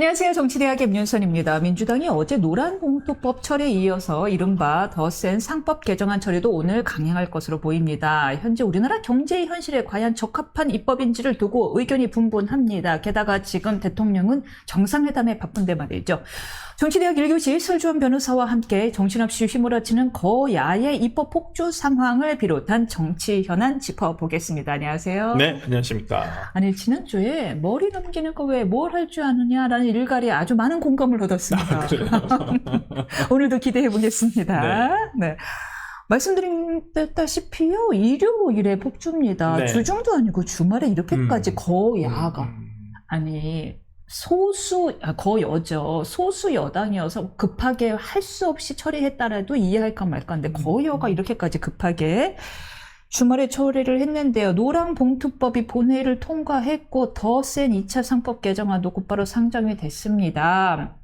안녕하세요. 정치대학의 임윤선입니다. 민주당이 어제 노란봉투법 처리에 이어서 이른바 더 센 상법 개정안 처리도 오늘 강행할 것으로 보입니다. 현재 우리나라 경제 현실에 과연 적합한 입법인지를 두고 의견이 분분합니다. 게다가 지금 대통령은 정상회담에 바쁜데 말이죠. 정치대학 1교시 설주원 변호사와 함께 정신없이 휘몰아치는 거야의 입법 폭주 상황을 비롯한 정치 현안 짚어보겠습니다. 안녕하세요. 네, 안녕하십니까. 아니, 지난주에 머리 넘기는 거 왜 뭘 할 줄 아느냐라는 일갈에 아주 많은 공감을 얻었습니다. 그래요? 오늘도 기대해 보겠습니다. 네. 말씀드렸다시피요, 일요일에 폭주입니다. 네. 주중도 아니고 주말에 이렇게까지 거야가. 아니, 거여죠. 소수 여당이어서 급하게 할 수 없이 처리했다라도 이해할까 말까인데 거여가 이렇게까지 급하게 주말에 처리를 했는데요. 노란봉투법이 본회의를 통과했고 더 센 2차 상법 개정안도 곧바로 상정이 됐습니다.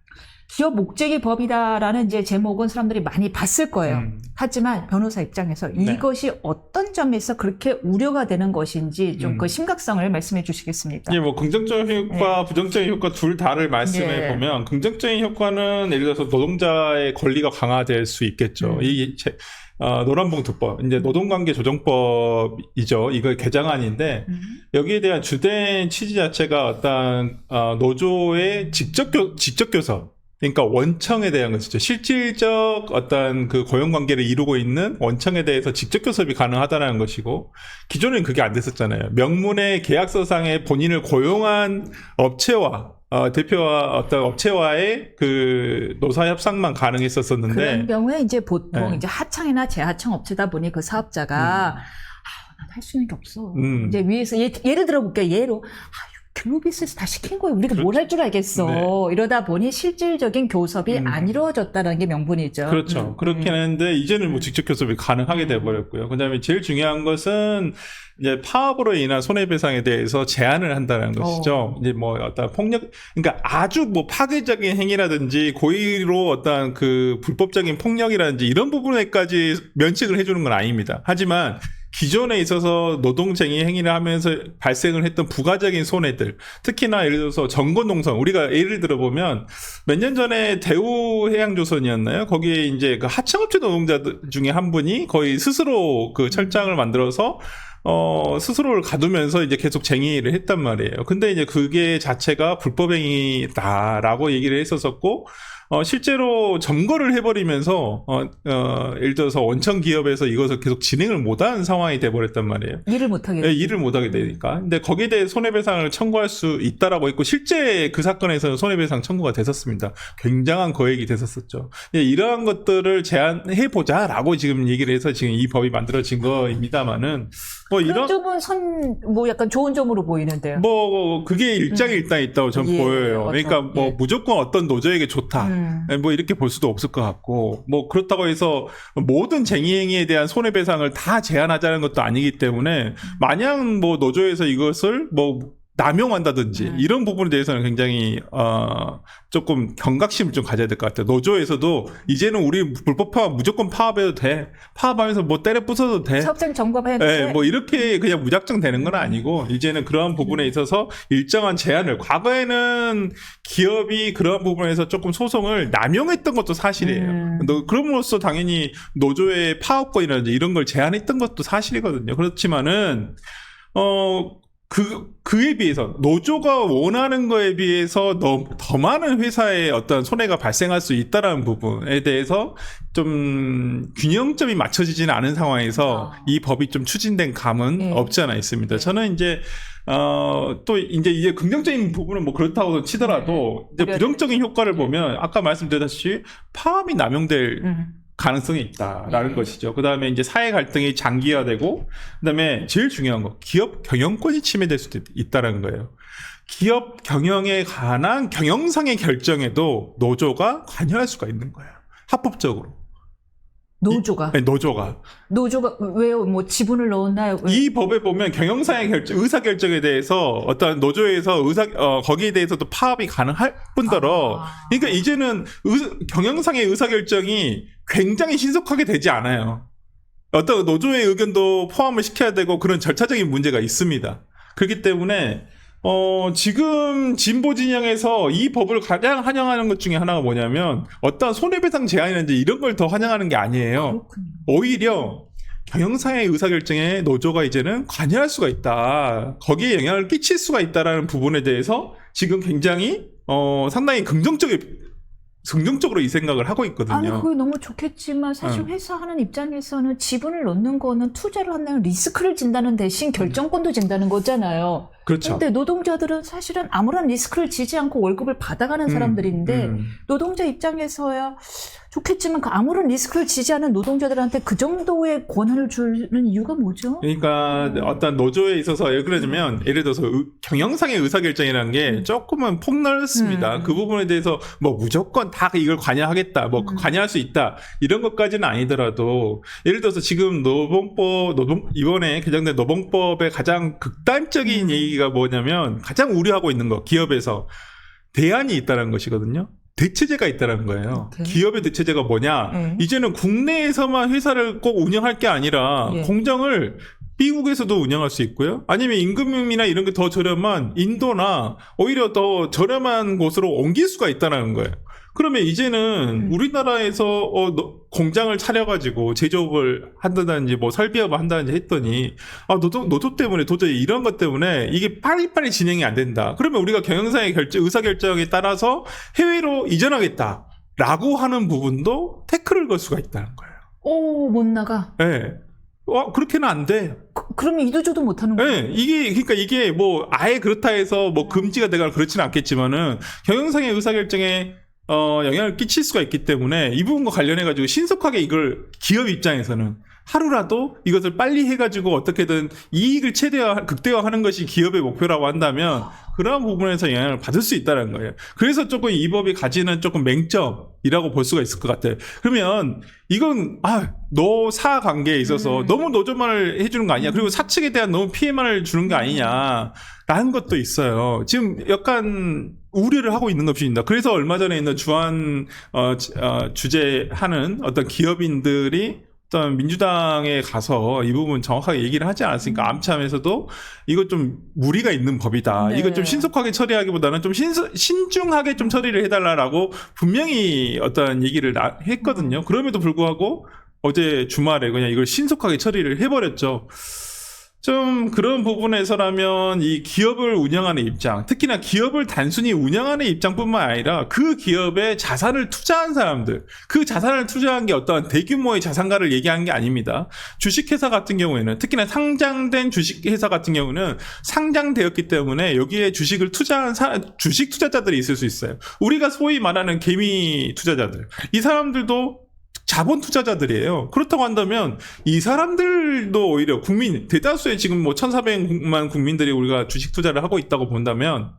기업 목적이 법이다라는 이제 제목은 사람들이 많이 봤을 거예요. 하지만 변호사 입장에서 이것이 어떤 점에서 그렇게 우려가 되는 것인지 좀 그 심각성을 말씀해 주시겠습니까? 예, 뭐 긍정적인 효과, 부정적인 효과 둘 다를 말씀해 보면 긍정적인 효과는 예를 들어서 노동자의 권리가 강화될 수 있겠죠. 노란봉투법, 이제 노동관계 조정법이죠. 이거 개정안인데 여기에 대한 주된 취지 자체가 어떤 노조의 직접 교섭. 그러니까 원청에 대한 것이죠. 실질적 어떤 그 고용관계를 이루고 있는 원청에 대해서 직접 교섭이 가능하다는 것이고, 기존에는 그게 안 됐었잖아요. 명문의 계약서상에 본인을 고용한 업체와 대표와 어떤 업체와의 그 노사 협상만 가능했었었는데, 그런 경우에 이제 보통 이제 하청이나 재하청 업체다 보니 그 사업자가 난 할 수 있는 게 없어. 이제 위에서 예를 들어볼게요. 예로 글로비스에서 다 시킨 거예요. 우리가 뭘 할 줄 알겠어. 네. 이러다 보니 실질적인 교섭이 안 이루어졌다는 게 명분이죠. 그렇죠. 그렇긴 했는데 이제는 뭐 직접 교섭이 가능하게 돼버렸고요. 그다음에 제일 중요한 것은 이제 파업으로 인한 손해배상에 대해서 제한을 한다는 것이죠. 이제 뭐 어떤 폭력, 그러니까 아주 뭐 파괴적인 행위라든지 고의로 어떤 그 불법적인 폭력이라든지 이런 부분에까지 면책을 해주는 건 아닙니다. 하지만 기존에 있어서 노동쟁의 행위를 하면서 발생을 했던 부가적인 손해들, 특히나 예를 들어서 정건농성, 우리가 예를 들어보면 몇 년 전에 대우해양조선이었나요? 거기에 이제 그 하청업체 노동자들 중에 한 분이 거의 스스로 그 철장을 만들어서 스스로를 가두면서 이제 계속 쟁의를 했단 말이에요. 근데 이제 그게 자체가 불법행위다라고 얘기를 했었었고, 실제로 점거를 해버리면서, 예를 들어서 원청 기업에서 이것을 계속 진행을 못하는 상황이 돼버렸단 말이에요. 일을 못하게 네, 일을 못하게 되니까. 근데 거기에 대해 손해배상을 청구할 수 있다라고 했고, 실제 그 사건에서는 손해배상 청구가 됐었습니다. 굉장한 거액이 됐었었죠. 이러한 것들을 제한해보자라고 지금 얘기를 해서 지금 이 법이 만들어진 거입니다만은, 뭐 그런 점은 뭐 약간 좋은 점으로 보이는데요. 뭐 그게 일장일단 있다고 저는 보여요. 그러니까 뭐 무조건 어떤 노조에게 좋다. 뭐 이렇게 볼 수도 없을 것 같고, 뭐 그렇다고 해서 모든 쟁의행위에 대한 손해배상을 다 제한하자는 것도 아니기 때문에 마냥 뭐 노조에서 이것을 뭐 남용한다든지 이런 부분에 대해서는 굉장히 조금 경각심을 좀 가져야 될 것 같아요. 노조에서도 이제는 우리 불법 파업 무조건 파업해도 돼. 파업하면서 뭐 때려 부숴도 돼. 사업장 점검해도 돼. 네, 뭐 이렇게 그냥 무작정 되는 건 아니고 이제는 그러한 부분에 있어서 일정한 제한을, 과거에는 기업이 그러한 부분에서 조금 소송을 남용했던 것도 사실이에요. 그럼으로써 당연히 노조의 파업권이라든지 이런 걸 제한했던 것도 사실이거든요. 그렇지만은 그에 비해서 노조가 원하는 거에 비해서 더 많은 회사의 어떤 손해가 발생할 수 있다라는 부분에 대해서 좀 균형점이 맞춰지지는 않은 상황에서 이 법이 좀 추진된 감은 없지 않아 있습니다. 저는 이제 또 이제 긍정적인 부분은 뭐 그렇다고 치더라도 이제 부정적인 효과를 보면 아까 말씀드렸다시피 파업이 남용될 가능성이 있다라는 것이죠. 그 다음에 이제 사회 갈등이 장기화되고, 그 다음에 제일 중요한 거, 기업 경영권이 침해될 수도 있다라는 거예요. 기업 경영에 관한 경영상의 결정에도 노조가 관여할 수가 있는 거예요. 합법적으로. 노조가? 네, 노조가 왜요? 뭐 지분을 넣었나요? 이 법에 보면 경영상의 의사결정에 대해서 어떤 노조에서 거기에 대해서도 파업이 가능할 뿐더러, 그러니까 이제는 경영상의 의사결정이 굉장히 신속하게 되지 않아요. 어떤 노조의 의견도 포함을 시켜야 되고 그런 절차적인 문제가 있습니다. 그렇기 때문에 지금 진보 진영에서 이 법을 가장 환영하는 것 중에 하나가 뭐냐면 어떤 손해배상 제한이라든지 이런 걸 더 환영하는 게 아니에요. 그렇군요. 오히려 경영상의 의사결정에 노조가 이제는 관여할 수가 있다. 거기에 영향을 끼칠 수가 있다라는 부분에 대해서 지금 굉장히 상당히 긍정적으로 이 생각을 하고 있거든요. 아니, 그게 너무 좋겠지만 사실 회사 하는 입장에서는 지분을 넣는 거는 투자를 한다는 리스크를 진다는 대신 결정권도 진다는 거잖아요. 그렇죠. 근데 노동자들은 사실은 아무런 리스크를 지지 않고 월급을 받아가는 사람들인데 노동자 입장에서야 좋겠지만 그 아무런 리스크를 지지 않은 노동자들한테 그 정도의 권한을 주는 이유가 뭐죠? 그러니까 어떤 노조에 있어서 예를 들면 예를 들어서 경영상의 의사결정이라는 게 조금은 폭넓습니다. 그 부분에 대해서 뭐 무조건 다 이걸 관여하겠다, 뭐 관여할 수 있다 이런 것까지는 아니더라도 예를 들어서 지금 이번에 개정된 노동법의 가장 극단적인 얘기가 뭐냐면 가장 우려하고 있는 거 기업에서 대안이 있다는 것이거든요. 대체제가 있다는 거예요. 오케이. 기업의 대체제가 뭐냐? 이제는 국내에서만 회사를 꼭 운영할 게 아니라 예. 공장을 미국에서도 운영할 수 있고요. 아니면 임금이나 이런 게 더 저렴한 인도나 오히려 더 저렴한 곳으로 옮길 수가 있다는 거예요. 그러면 이제는 우리나라에서 공장을 차려가지고 제조업을 한다든지 뭐 설비업을 한다든지 했더니 노조 때문에 도저히 이런 것 때문에 이게 빨리빨리 진행이 안 된다. 그러면 우리가 경영상의 의사결정에 따라서 해외로 이전하겠다라고 하는 부분도 태클을 걸 수가 있다는 거예요. 오, 못 나가. 네. 그렇게는 안 돼. 그러면 이도저도 못 하는 거예요? 네, 그러니까 이게 뭐 아예 그렇다 해서 뭐 금지가 되거나 그렇지는 않겠지만은 경영상의 의사결정에 영향을 끼칠 수가 있기 때문에 이 부분과 관련해가지고 신속하게 이걸 기업 입장에서는 하루라도 이것을 빨리 해가지고 어떻게든 이익을 극대화하는 것이 기업의 목표라고 한다면 그러한 부분에서 영향을 받을 수 있다는 거예요. 그래서 조금 이 법이 가지는 조금 맹점이라고 볼 수가 있을 것 같아요. 그러면 이건 노사 관계에 있어서 너무 노조만을 해주는 거 아니냐, 그리고 사측에 대한 너무 피해만을 주는 거 아니냐라는 것도 있어요. 지금 약간 우려를 하고 있는 것입니다. 그래서 얼마 전에 있는 주한 주재하는 어떤 기업인들이 어떤 민주당에 가서 이 부분 정확하게 얘기를 하지 않았으니까 암참에서도 이거 좀 무리가 있는 법이다. 네. 이거 좀 신속하게 처리하기보다는 좀 신중하게 좀 처리를 해달라라고 분명히 어떤 얘기를 했거든요. 그럼에도 불구하고 어제 주말에 그냥 이걸 신속하게 처리를 해버렸죠. 좀 그런 부분에서라면 이 기업을 운영하는 입장, 특히나 기업을 단순히 운영하는 입장뿐만 아니라 그 기업에 자산을 투자한 사람들, 그 자산을 투자한 게 어떠한 대규모의 자산가를 얘기하는 게 아닙니다. 주식회사 같은 경우에는, 특히나 상장된 주식회사 같은 경우는 상장되었기 때문에 여기에 주식을 투자한 주식 투자자들이 있을 수 있어요. 우리가 소위 말하는 개미 투자자들, 이 사람들도 자본 투자자들이에요. 그렇다고 한다면 이 사람들도 오히려 대다수의 지금 뭐 1,400만 국민들이 우리가 주식 투자를 하고 있다고 본다면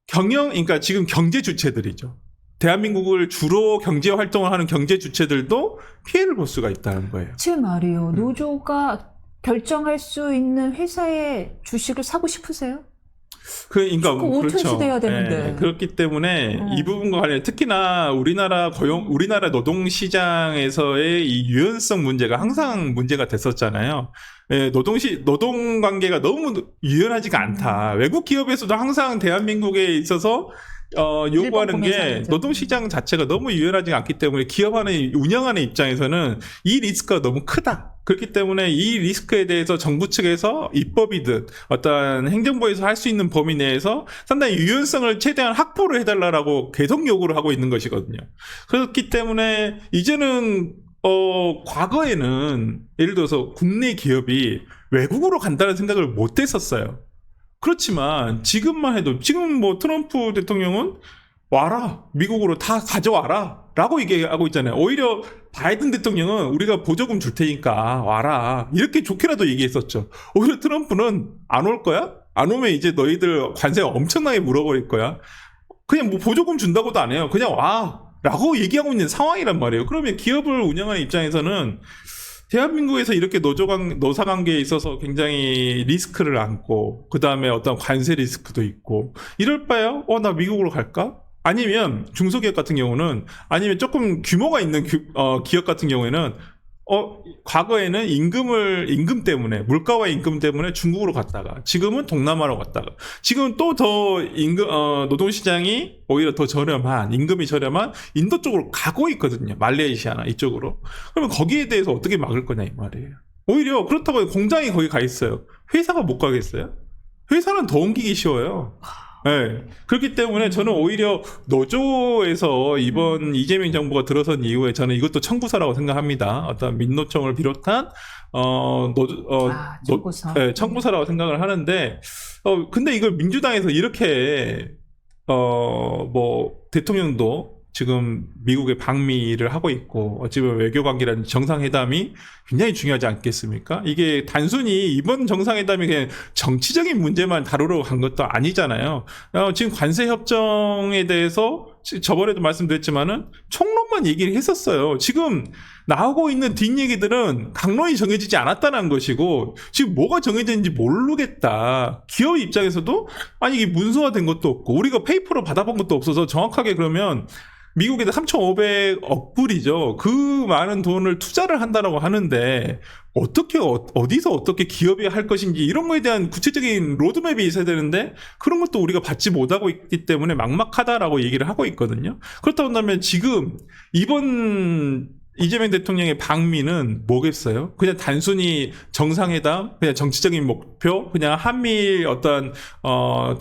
그러니까 지금 경제 주체들이죠. 대한민국을 주로 경제 활동을 하는 경제 주체들도 피해를 볼 수가 있다는 거예요. 제 말이요. 노조가 결정할 수 있는 회사의 주식을 사고 싶으세요? 그러니까 오토 시대야 되는데. 네, 그렇기 때문에 이 부분과 관련 특히나 우리나라 노동 시장에서의 이 유연성 문제가 항상 문제가 됐었잖아요. 네, 노동 관계가 너무 유연하지가 않다. 외국 기업에서도 항상 대한민국에 있어서 요구하는 게 노동시장 자체가 너무 유연하지 않기 때문에 운영하는 입장에서는 이 리스크가 너무 크다. 그렇기 때문에 이 리스크에 대해서 정부 측에서 입법이든 어떤 행정부에서 할 수 있는 범위 내에서 상당히 유연성을 최대한 확보를 해달라고 계속 요구를 하고 있는 것이거든요. 그렇기 때문에 이제는 과거에는 예를 들어서 국내 기업이 외국으로 간다는 생각을 못 했었어요. 그렇지만 지금만 해도 지금 뭐 트럼프 대통령은 와라, 미국으로 다 가져와라 라고 얘기하고 있잖아요. 오히려 바이든 대통령은 우리가 보조금 줄 테니까 와라 이렇게 좋게라도 얘기했었죠. 오히려 트럼프는 안 올 거야? 안 오면 이제 너희들 관세 엄청나게 물어버릴 거야. 그냥 뭐 보조금 준다고도 안 해요. 그냥 와 라고 얘기하고 있는 상황이란 말이에요. 그러면 기업을 운영하는 입장에서는 대한민국에서 이렇게 노사 관계에 있어서 굉장히 리스크를 안고 그 다음에 어떤 관세 리스크도 있고 이럴 바에요. 나 미국으로 갈까? 아니면 중소기업 같은 경우는 아니면 조금 규모가 있는 기업 같은 경우에는 과거에는 임금 때문에, 물가와 임금 때문에 중국으로 갔다가, 지금은 동남아로 갔다가, 지금은 또 더 노동시장이 오히려 더 임금이 저렴한 인도 쪽으로 가고 있거든요. 말레이시아나 이쪽으로. 그러면 거기에 대해서 어떻게 막을 거냐, 이 말이에요. 오히려 그렇다고 공장이 거기 가 있어요. 회사가 못 가겠어요? 회사는 더 옮기기 쉬워요. 네. 그렇기 때문에 저는 오히려 노조에서 이번 이재명 정부가 들어선 이후에 저는 이것도 청구서라고 생각합니다. 어떤 민노총을 비롯한 청구서. 네, 청구서라고 생각을 하는데 근데 이걸 민주당에서 이렇게 대통령도 지금 미국에 방미를 하고 있고 어찌 보면 외교관계라는 정상회담이 굉장히 중요하지 않겠습니까? 이게 단순히 이번 정상회담이 그냥 정치적인 문제만 다루러 간 것도 아니잖아요. 지금 관세협정에 대해서 저번에도 말씀드렸지만은 총론만 얘기를 했었어요. 지금 나오고 있는 뒷얘기들은 강론이 정해지지 않았다는 것이고 지금 뭐가 정해졌는지 모르겠다. 기업 입장에서도 아니 이게 문서화된 것도 없고 우리가 페이퍼로 받아본 것도 없어서 정확하게 그러면 미국에다 3,500억 불이죠. 그 많은 돈을 투자를 한다라고 하는데 어떻게 어디서 어떻게 기업이 할 것인지 이런 거에 대한 구체적인 로드맵이 있어야 되는데 그런 것도 우리가 받지 못하고 있기 때문에 막막하다라고 얘기를 하고 있거든요. 그렇다고 한다면 지금 이번 이재명 대통령의 방미는 뭐겠어요? 그냥 단순히 정상회담, 그냥 정치적인 목표, 그냥 한미일 어떤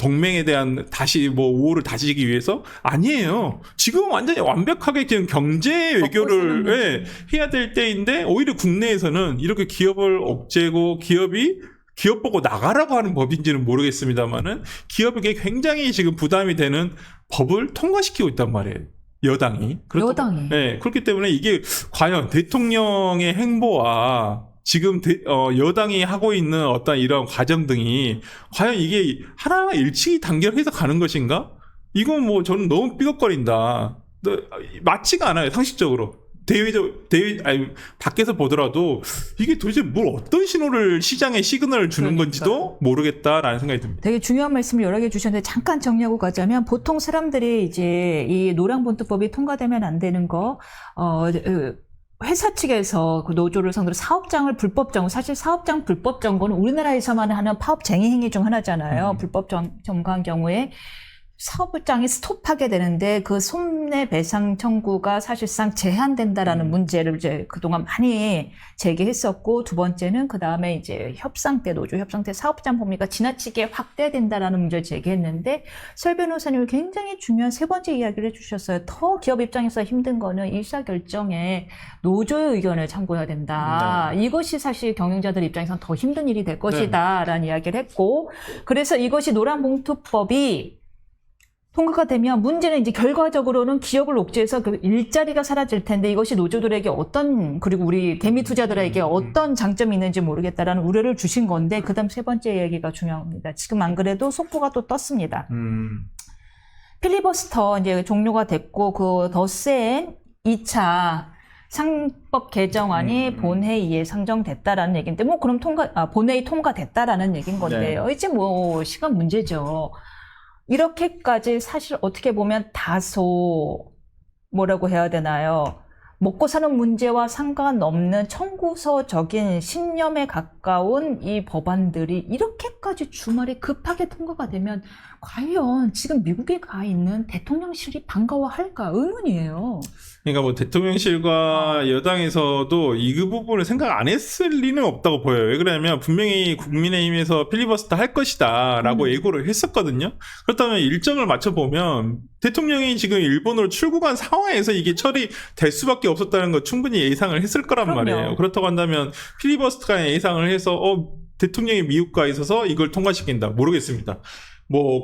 동맹에 대한 다시 우호를 다지기 위해서 아니에요. 지금 완전히 완벽하게 지금 경제 외교를 해야 될 때인데 오히려 국내에서는 이렇게 기업을 억제고 기업 보고 나가라고 하는 법인지는 모르겠습니다만은 기업에게 굉장히 지금 부담이 되는 법을 통과시키고 있단 말이에요. 여당이. 네, 그렇기 때문에 이게 과연 대통령의 행보와 지금 여당이 하고 있는 어떤 이런 과정 등이 과연 이게 하나하나 일치히 단결해서 가는 것인가? 이건 저는 너무 삐걱거린다. 맞지가 않아요, 상식적으로. 밖에서 보더라도 이게 도대체 어떤 시장에 시그널을 주는 건지도 모르겠다라는 생각이 듭니다. 되게 중요한 말씀을 여러 개 주셨는데 잠깐 정리하고 가자면 보통 사람들이 이제 이 노랑본투법이 통과되면 안 되는 거, 회사 측에서 그 노조를 상대로 사업장을 불법 점거, 사실 사업장 불법 점거는 우리나라에서만 하는 파업 쟁의 행위 중 하나잖아요. 불법 점거한 경우에 사업장이 스톱하게 되는데 그 손해배상 청구가 사실상 제한된다라는 문제를 이제 그동안 많이 제기했었고, 두 번째는 그 다음에 이제 노조 협상 때 사업장 범위가 지나치게 확대된다라는 문제를 제기했는데, 설 변호사님은 굉장히 중요한 세 번째 이야기를 해주셨어요. 더 기업 입장에서 힘든 거는 의사결정에 노조의 의견을 참고해야 된다. 네. 이것이 사실 경영자들 입장에서는 더 힘든 일이 될 것이다 라는 이야기를 했고, 그래서 이것이 노란봉투법이 통과가 되면 문제는 이제 결과적으로는 기업을 옥죄해서 그 일자리가 사라질 텐데 이것이 노조들에게 그리고 우리 개미 투자들에게 어떤 장점이 있는지 모르겠다라는 우려를 주신 건데, 그 다음 세 번째 얘기가 중요합니다. 지금 안 그래도 속보가 또 떴습니다. 필리버스터 이제 종료가 됐고, 그 더 센 2차 상법 개정안이 본회의에 상정됐다라는 얘기인데, 그럼 본회의 통과됐다라는 얘기인 건데요. 이제 시간 문제죠. 이렇게까지 사실 어떻게 보면 다소 뭐라고 해야 되나요? 먹고 사는 문제와 상관없는 청구서적인 신념에 가까운 이 법안들이 이렇게까지 주말에 급하게 통과가 되면 과연 지금 미국에 가 있는 대통령실이 반가워할까 의문이에요. 그러니까 대통령실과 여당에서도 이 부분을 생각 안 했을 리는 없다고 보여요. 왜 그러냐면 분명히 국민의힘에서 필리버스터 할 것이다 라고 예고를 했었거든요. 그렇다면 일정을 맞춰보면 대통령이 지금 일본으로 출국한 상황에서 이게 처리될 수밖에 없었다는 거 충분히 예상을 했을 거란 말이에요. 그렇다고 한다면 필리버스터가 예상을 해서 대통령이 미국 가 있어서 이걸 통과시킨다. 모르겠습니다.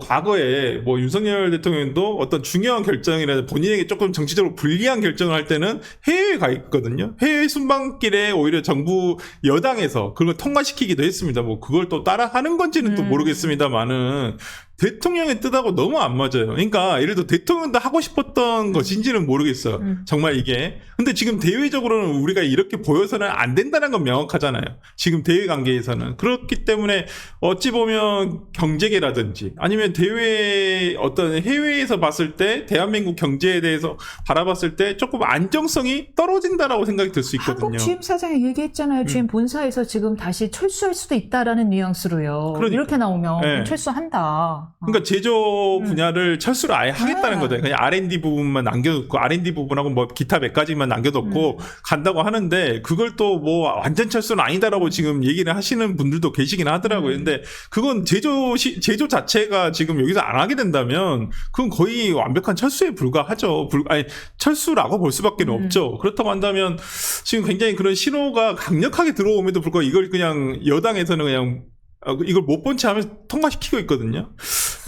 과거에 윤석열 대통령도 어떤 중요한 결정이라든지 본인에게 조금 정치적으로 불리한 결정을 할 때는 해외에 가 있거든요. 해외 순방길에 오히려 정부 여당에서 그걸 통과시키기도 했습니다. 그걸 또 따라 하는 건지는 또 모르겠습니다만은 대통령의 뜻하고 너무 안 맞아요. 그러니까 예를 들어 대통령도 하고 싶었던 것인지는 모르겠어. 정말 이게. 근데 지금 대외적으로는 우리가 이렇게 보여서는 안 된다는 건 명확하잖아요. 지금 대외 관계에서는. 그렇기 때문에 어찌 보면 경제계라든지 아니면 대외 어떤 해외에서 봤을 때 대한민국 경제에 대해서 바라봤을 때 조금 안정성이 떨어진다라고 생각이 들 수 있거든요. 한국 GM 사장이 얘기했잖아요. GM 본사에서 지금 다시 철수할 수도 있다라는 뉘앙스로요. 그러니까. 이렇게 나오면 네. 철수한다. 그러니까 제조 분야를 철수를 아예 하겠다는 거죠. 그냥 R&D 부분만 남겨놓고 R&D 부분하고 뭐 기타 몇 가지만 남겨놓고 간다고 하는데 그걸 또 뭐 완전 철수는 아니다라고 지금 얘기를 하시는 분들도 계시긴 하더라고요. 근데 그건 제조 자체가 지금 여기서 안 하게 된다면 그건 거의 완벽한 철수에 불과하죠. 아니 철수라고 볼 수밖에 없죠. 그렇다고 한다면 지금 굉장히 그런 신호가 강력하게 들어옴에도 불구하고 이걸 그냥 여당에서는 그냥 이걸 못 본 채 하면서 통과시키고 있거든요.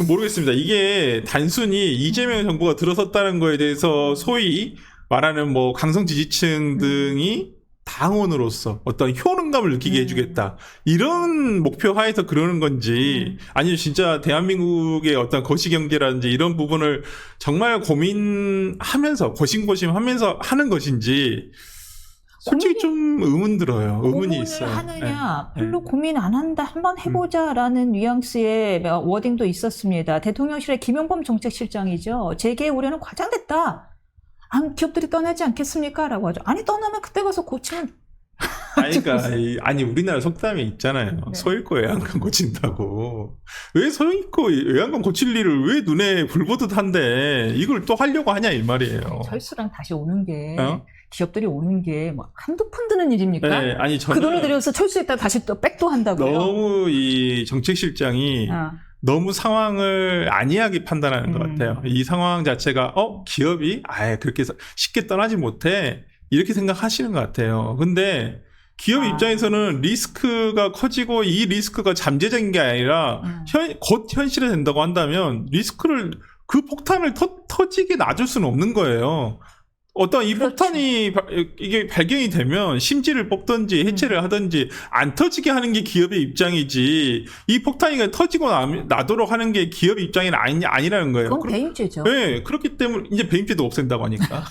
모르겠습니다. 이게 단순히 이재명 정부가 들어섰다는 거에 대해서 소위 말하는 뭐 강성 지지층 등이 당원으로서 어떤 효능감을 느끼게 해주겠다. 이런 목표 하에서 그러는 건지 아니면 진짜 대한민국의 어떤 거시경제라든지 이런 부분을 정말 고민하면서 고심하면서 하는 것인지 솔직히 좀 의문 들어요. 의문이 있어요. 하느냐, 네. 별로 고민 안 한다, 한번 해보자라는 뉘앙스의 워딩도 있었습니다. 대통령실의 김용범 정책실장이죠. 재계 우려는 과장됐다. 기업들이 떠나지 않겠습니까? 라고 하죠. 아니, 떠나면 그때 가서 고치면. 그러니까 아니 우리나라 속담이 있잖아요. 네. 서 읽고 외양간 고친다고. 왜 서 읽고 외양간 고칠 일을 왜 눈에 불 보듯 한데 이걸 또 하려고 하냐 이 말이에요. 철수랑 다시 오는 게 기업들이 오는 게 뭐 한두 푼 드는 일입니까? 네, 아니 그 돈을 들여서 철수했다가 다시 또 백도 한다고요. 너무 이 정책실장이 너무 상황을 안이하게 판단하는 것 같아요. 이 상황 자체가 기업이 아예 그렇게 쉽게 떠나지 못해 이렇게 생각하시는 것 같아요. 근데 기업 입장에서는 리스크가 커지고 이 리스크가 잠재적인 게 아니라 곧 현실화 된다고 한다면 리스크를 그 폭탄을 터지게 놔줄 수는 없는 거예요. 어떤 이 그렇죠. 폭탄이 이게 발견이 되면 심지를 뽑든지 해체를 하든지 안 터지게 하는 게 기업의 입장이지 이 폭탄이 터지고 나도록 하는 게 기업 입장이 아니라는 거예요. 그건 배임죄죠. 네, 그렇기 때문에 이제 배임죄도 없앤다고 하니까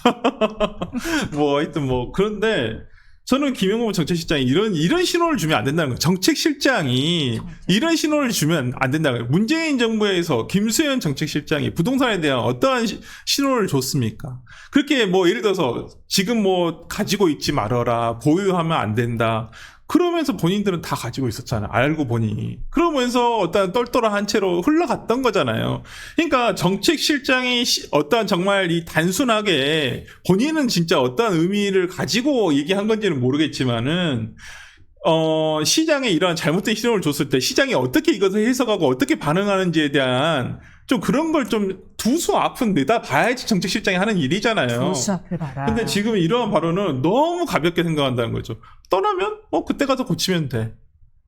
뭐 하여튼 뭐 그런데 저는 김용범 정책실장이 이런 신호를 주면 안 된다는 거예요. 정책실장이 이런 신호를 주면 안 된다는 거예요. 문재인 정부에서 김수현 정책실장이 부동산에 대한 어떠한 신호를 줬습니까? 그렇게 뭐 예를 들어서 지금 뭐 가지고 있지 말아라, 보유하면 안 된다. 그러면서 본인들은 다 가지고 있었잖아. 알고 보니. 그러면서 어떤 똘똘한 채로 흘러갔던 거잖아요. 그러니까 정책실장이 어떤 정말 이 단순하게 본인은 진짜 어떤 의미를 가지고 얘기한 건지는 모르겠지만은 시장에 이러한 잘못된 신호를 줬을 때 시장이 어떻게 이것을 해석하고 어떻게 반응하는지에 대한 좀 그런 걸 좀 두수 앞은 내다 봐야지 정책실장이 하는 일이잖아요. 두수 앞을 봐라. 근데 지금 이러한 발언은 너무 가볍게 생각한다는 거죠. 떠나면 그때 가서 고치면 돼.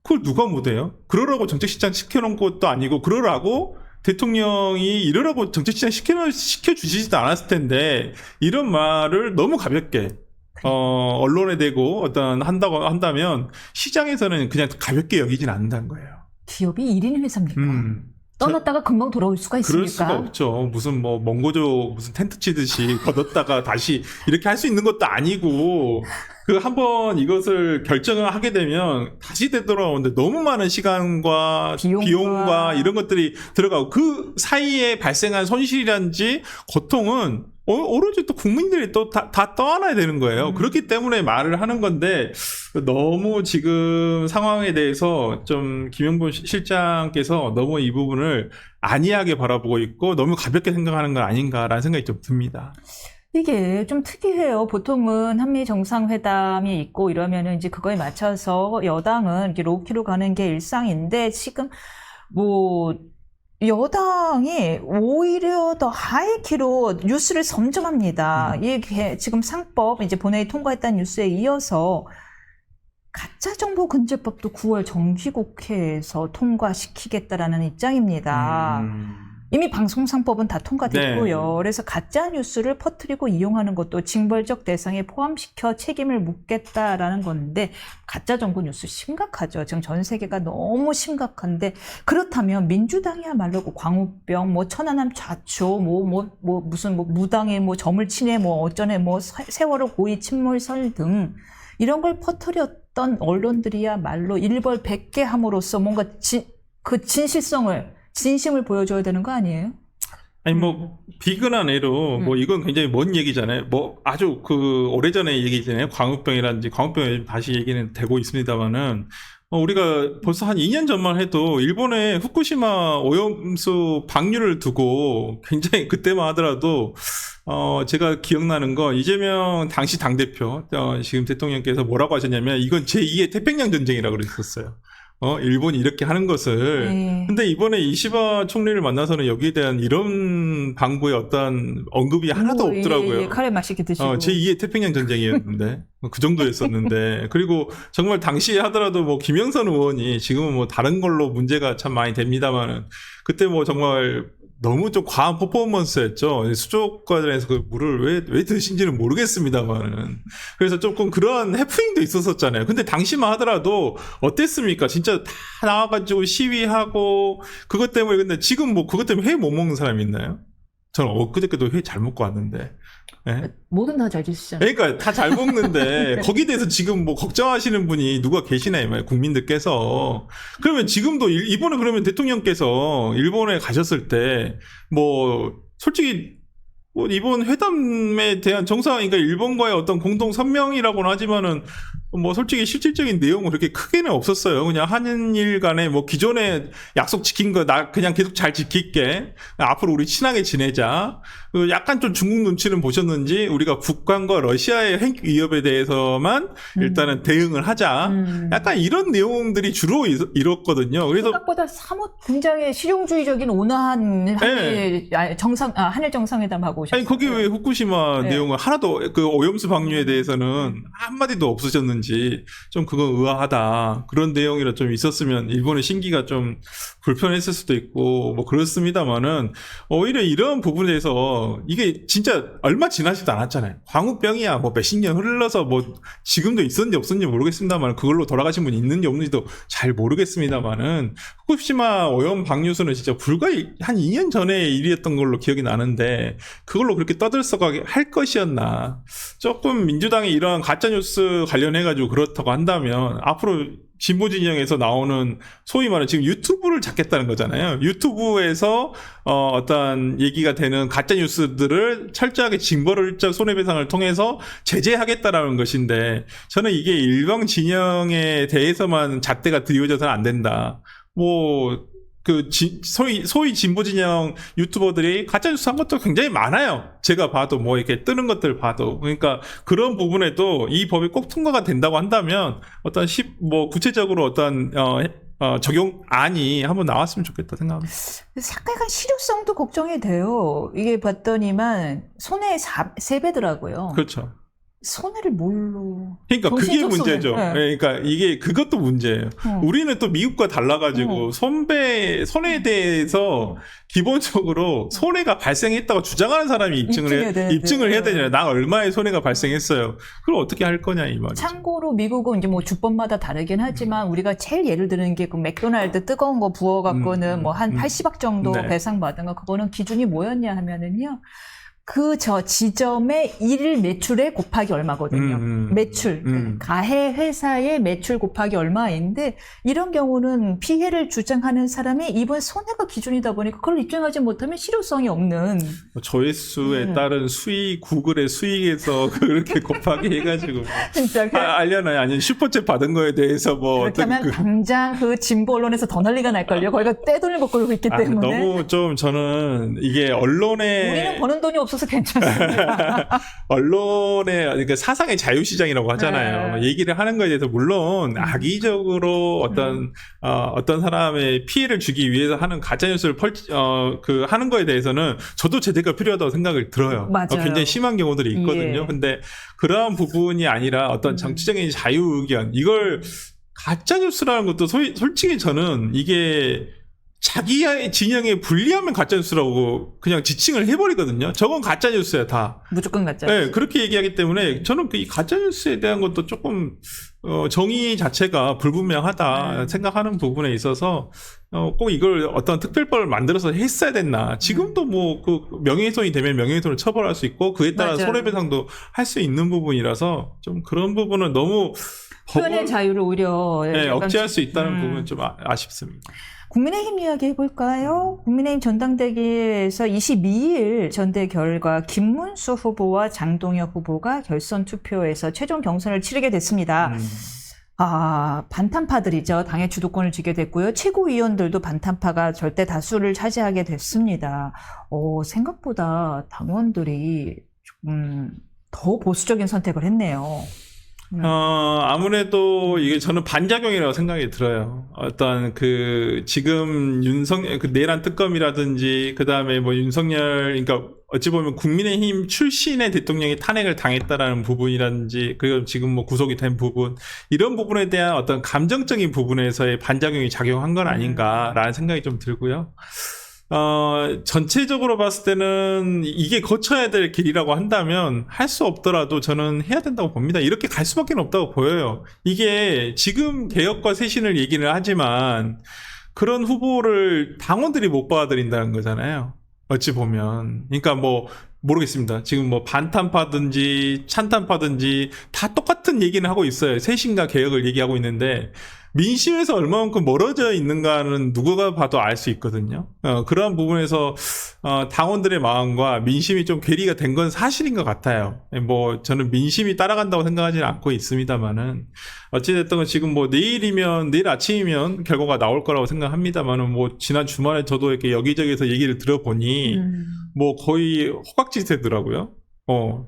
그걸 누가 못해요? 그러라고 정책실장 시켜놓은 것도 아니고 그러라고 대통령이 이러라고 정책실장 시켜주시지도 않았을 텐데 이런 말을 너무 가볍게 언론에 대고 한다고 한다면 시장에서는 그냥 가볍게 여기진 않는다는 거예요. 기업이 1인 회사입니까? 떠났다가 금방 돌아올 수가 있습니까? 그럴 수가 없죠. 무슨 뭐 몽고조 무슨 텐트 치듯이 걷었다가 다시 이렇게 할 수 있는 것도 아니고 그 한번 이것을 결정을 하게 되면 다시 되돌아오는데 너무 많은 시간과 비용과 이런 것들이 들어가고 그 사이에 발생한 손실이란지 고통은 오로지 또 국민들이 또 다 떠안아야 되는 거예요. 그렇기 때문에 말을 하는 건데 너무 지금 상황에 대해서 좀 김용범 실장께서 너무 이 부분을 안이하게 바라보고 있고 너무 가볍게 생각하는 건 아닌가라는 생각이 좀 듭니다. 이게 좀 특이해요. 보통은 한미 정상회담이 있고 이러면은 이제 그거에 맞춰서 여당은 이렇게 로키로 가는 게 일상인데 지금 뭐 여당이 오히려 더 하이키로 뉴스를 점점합니다. 이게 지금 상법 이제 본회의 통과했다는 뉴스에 이어서 가짜정보금지법도 9월 정기국회에서 통과시키겠다라는 입장입니다. 이미 방송상법은 다 통과됐고요. 네. 그래서 가짜 뉴스를 퍼뜨리고 이용하는 것도 징벌적 대상에 포함시켜 책임을 묻겠다라는 건데 가짜 정보 뉴스 심각하죠. 지금 전 세계가 너무 심각한데 그렇다면 민주당이야말로 그 광우병, 뭐 천안함 좌초, 무슨 무당의 뭐 점을 치네, 뭐 어쩌네, 뭐 세월호 고의 침몰설 등 이런 걸 퍼뜨렸던 언론들이야말로 일벌 100개 함으로써 뭔가 그 진심을 보여줘야 되는 거 아니에요? 아니 뭐 비근한 애로 뭐 이건 굉장히 먼 얘기잖아요. 뭐 아주 그 오래전의 얘기잖아요. 광우병이라든지 광우병에 다시 얘기는 되고 있습니다만은 우리가 벌써 한 2년 전만 해도 일본의 후쿠시마 오염수 방류를 두고 굉장히 그때만 하더라도 제가 기억나는 건 이재명 당시 당대표 지금 대통령께서 뭐라고 하셨냐면 이건 제2의 태평양 전쟁이라고 그랬었어요. 일본이 이렇게 하는 것을. 네. 근데 이번에 이시바 총리를 만나서는 여기에 대한 이런 방구의 어떤 언급이 하나도 없더라고요. 예, 카레 맛있게 드시고. 제2의 태평양 전쟁이었는데, 그 정도였었는데. 그리고 정말 당시에 하더라도 뭐 김영선 의원이 지금은 뭐 다른 걸로 문제가 참 많이 됩니다만은, 그때 뭐 정말 너무 좀 과한 퍼포먼스였죠. 수족관에서 그 물을 왜 드신지는 모르겠습니다만은. 그래서 조금 그러한 해프닝도 있었었잖아요. 근데 당시만 하더라도 어땠습니까? 진짜 다 나와가지고 시위하고, 그것 때문에, 근데 지금 뭐 그것 때문에 회 못 먹는 사람이 있나요? 저는 엊그저께도 회 잘 먹고 왔는데. 네? 뭐든 다 잘 드시잖아요. 그러니까 다 잘 먹는데 거기에 대해서 지금 뭐 걱정하시는 분이 누가 계시나요? 말이에요. 국민들께서. 그러면 지금도 이번에 그러면 대통령께서 일본에 가셨을 때 뭐 솔직히 뭐 이번 회담에 대한 그러니까 일본과의 어떤 공동 선명이라고는 하지만은 뭐 솔직히 실질적인 내용은 그렇게 크게는 없었어요. 그냥 한일 간에 뭐 기존에 약속 지킨 거 나 그냥 계속 잘 지킬게. 앞으로 우리 친하게 지내자. 약간 좀 중국 눈치는 보셨는지 우리가 북한과 러시아의 핵 위협에 대해서만 일단은 대응을 하자. 약간 이런 내용들이 주로 이뤘거든요. 그래서 생각보다 사뭇 굉장히 실용주의적인 온화한 한일 정상회담하고 오셨어요. 아니 거기 왜 후쿠시마 네. 내용은 하나도 그 오염수 방류에 대해서는 한마디도 없으셨는지 좀 그건 의아하다. 그런 내용이라 좀 있었으면 일본의 신기가 좀 불편했을 수도 있고 뭐 그렇습니다만은 오히려 이런 부분에서 이게 진짜 얼마 지나지도 않았잖아요. 광우병이야 뭐 몇십 년 흘러서 뭐 지금도 있었는지 없었는지 모르겠습니다만 그걸로 돌아가신 분이 있는지 없는지도 잘 모르겠습니다만은 후쿠시마 오염 방류수는 진짜 불과 한 2년 전의 일이었던 걸로 기억이 나는데 그걸로 그렇게 떠들썩하게 할 것이었나. 조금 민주당이 이런 가짜뉴스 관련해가지고 그렇다고 한다면 앞으로 진보 진영에서 나오는 소위 말하는 지금 유튜브를 잡겠다는 거잖아요. 유튜브에서 어떤 얘기가 되는 가짜 뉴스들을 철저하게 징벌적 손해배상을 통해서 제재하겠다라는 것인데 저는 이게 일방 진영에 대해서만 잣대가 드리워져서는 안 된다. 뭐 소위 진보 진영 유튜버들이 가짜뉴스 한 것도 굉장히 많아요. 제가 봐도 뭐 이렇게 뜨는 것들 봐도. 그러니까 그런 부분에도 이 법이 꼭 통과가 된다고 한다면 어떤 구체적으로 어떤, 적용안이 한번 나왔으면 좋겠다 생각합니다. 약간 실효성도 걱정이 돼요. 이게 봤더니만 손해 3배더라고요. 그렇죠. 손해를 뭘로? 그러니까 그게 정신적 문제죠. 손해. 네. 그러니까 이게 그것도 문제예요. 우리는 또 미국과 달라가지고 손해에 대해서 기본적으로 손해가 발생했다고 주장하는 사람이 입증을 해야 되잖아요. 나 얼마의 손해가 발생했어요. 그걸 어떻게 할 거냐 이 말이죠. 참고로 미국은 이제 뭐 주법마다 다르긴 하지만 우리가 제일 예를 드는 게 그 맥도날드 뜨거운 거 부어갖고는 뭐 한 80억 정도 네. 배상받은 거 그거는 기준이 뭐였냐 하면은요. 지점의 일 매출에 곱하기 얼마거든요. 매출. 가해 회사의 매출 곱하기 얼마인데, 이런 경우는 피해를 주장하는 사람이 이번 손해가 기준이다 보니까 그걸 입증하지 못하면 실효성이 없는. 조회수에 따른 수익, 구글의 수익에서 그렇게 곱하기 해가지고. 진짜. 알려나요? 아니면 슈퍼챗 받은 거에 대해서 뭐. 그렇게 하면 당장 그 진보 언론에서 더 난리가 날걸요. 거기가 떼돈을 먹고 있기 때문에. 너무 좀 저는 이게 언론에. 우리는 버는 돈이 없어서 괜찮습니다. 언론의 그러니까 사상의 자유시장이라고 하잖아요. 네. 얘기를 하는 거에 대해서 물론 악의적으로 어떤 사람의 피해를 주기 위해서 하는 가짜뉴스를 하는 거에 대해서는 저도 제재가 필요하다고 생각을 들어요. 맞아요. 굉장히 심한 경우들이 있거든요. 예. 근데 그러한 부분이 아니라 어떤 정치적인 자유 의견 이걸 가짜뉴스라는 것도 솔직히 저는 이게 자기의 진영에 불리하면 가짜뉴스라고 그냥 지칭을 해버리거든요. 저건 가짜뉴스야, 다. 무조건 가짜. 네, 그렇게 얘기하기 때문에 저는 이 가짜뉴스에 대한 것도 조금 정의 자체가 불분명하다 생각하는 부분에 있어서 꼭 이걸 어떤 특별법을 만들어서 했어야 됐나. 지금도 뭐 그 명예훼손이 되면 명예훼손을 처벌할 수 있고 그에 따라 맞아요. 손해배상도 할 수 있는 부분이라서 좀 그런 부분은 너무 표현의 자유를 오히려 네, 약간 억제할 수 있다는 부분은 좀 아쉽습니다. 국민의힘 이야기 해볼까요? 국민의힘 전당대회에서 22일 전대 결과 김문수 후보와 장동혁 후보가 결선 투표에서 최종 경선을 치르게 됐습니다. 반탄파들이죠. 당의 주도권을 쥐게 됐고요. 최고위원들도 반탄파가 절대 다수를 차지하게 됐습니다. 생각보다 당원들이 더 보수적인 선택을 했네요. 아무래도 이게 저는 반작용이라고 생각이 들어요. 어떤 지금 내란 특검이라든지, 그 다음에 뭐 윤석열, 그러니까 어찌 보면 국민의힘 출신의 대통령이 탄핵을 당했다라는 부분이라든지, 그리고 지금 뭐 구속이 된 부분, 이런 부분에 대한 어떤 감정적인 부분에서의 반작용이 작용한 건 아닌가라는 생각이 좀 들고요. 전체적으로 봤을 때는 이게 거쳐야 될 길이라고 한다면 할 수 없더라도 저는 해야 된다고 봅니다. 이렇게 갈 수밖에 없다고 보여요. 이게 지금 개혁과 쇄신을 얘기를 하지만 그런 후보를 당원들이 못 받아들인다는 거잖아요. 어찌 보면. 그러니까 뭐 모르겠습니다. 지금 뭐 반탄파든지 찬탄파든지 다 똑같은 얘기는 하고 있어요. 쇄신과 개혁을 얘기하고 있는데 민심에서 얼마만큼 멀어져 있는가는 누구가 봐도 알 수 있거든요. 그러한 부분에서 당원들의 마음과 민심이 좀 괴리가 된 건 사실인 것 같아요. 뭐 저는 민심이 따라간다고 생각하지는 않고 있습니다만은 어찌됐든 지금 뭐 내일 아침이면 결과가 나올 거라고 생각합니다만은 뭐 지난 주말에 저도 이렇게 여기저기서 얘기를 들어보니 뭐 거의 허각지세더라고요.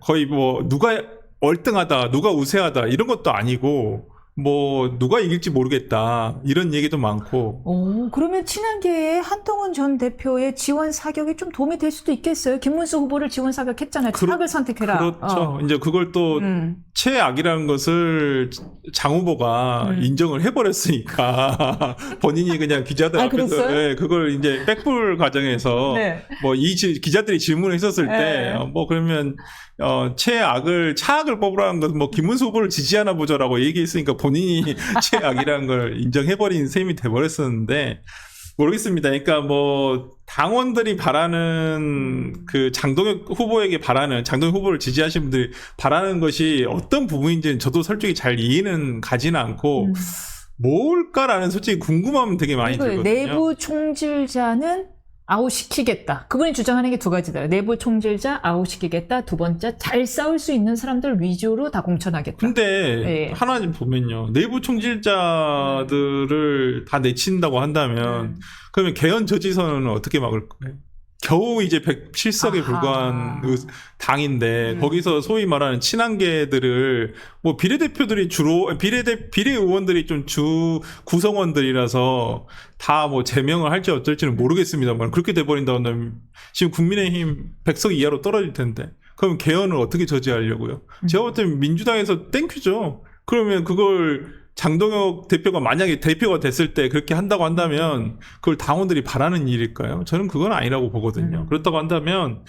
거의 뭐 누가 월등하다, 누가 우세하다 이런 것도 아니고. 뭐 누가 이길지 모르겠다 이런 얘기도 많고. 그러면 친한계의 한동훈 전 대표의 지원 사격이 좀 도움이 될 수도 있겠어요. 김문수 후보를 지원 사격했잖아요. 친박을 선택해라. 그렇죠. 이제 그걸 또 최악이라는 것을 장 후보가 인정을 해버렸으니까 본인이 그냥 기자들 앞에서 그걸 이제 백불 과정에서 네. 뭐 기자들이 질문을 했었을 때 뭐 그러면 차악을 뽑으라는 것은 뭐 김문수 후보를 지지하나 보죠라고 얘기했으니까 본인이 최악이라는 걸 인정해버린 셈이 돼버렸었는데 모르겠습니다. 그러니까 뭐 당원들이 바라는 장동혁 후보를 지지하시는 분들이 바라는 것이 어떤 부분인지는 저도 솔직히 잘 이해는 가지는 않고 뭘까라는 솔직히 궁금함은 되게 많이 들거든요. 내부 총질자는 아웃시키겠다. 그분이 주장하는 게 두 가지다. 내부 총질자 아웃시키겠다. 두 번째, 잘 싸울 수 있는 사람들 위주로 다 공천하겠다. 근데 하나 좀 보면요. 내부 총질자들을 다 내친다고 한다면 그러면 개헌 저지선언은 어떻게 막을 거예요? 겨우 이제 107석에 불과한 당인데 거기서 소위 말하는 친한계들을 뭐 비례대표들이 비례의원들이 좀 주 구성원들이라서 다 뭐 제명을 할지 어쩔지는 모르겠습니다만 그렇게 돼버린다고 한다면 지금 국민의힘 100석 이하로 떨어질 텐데 그럼 개헌을 어떻게 저지하려고요? 제가 볼 때는 민주당에서 땡큐죠. 그러면 그걸 장동혁 대표가 만약에 대표가 됐을 때 그렇게 한다고 한다면 그걸 당원들이 바라는 일일까요? 저는 그건 아니라고 보거든요. 그렇다고 한다면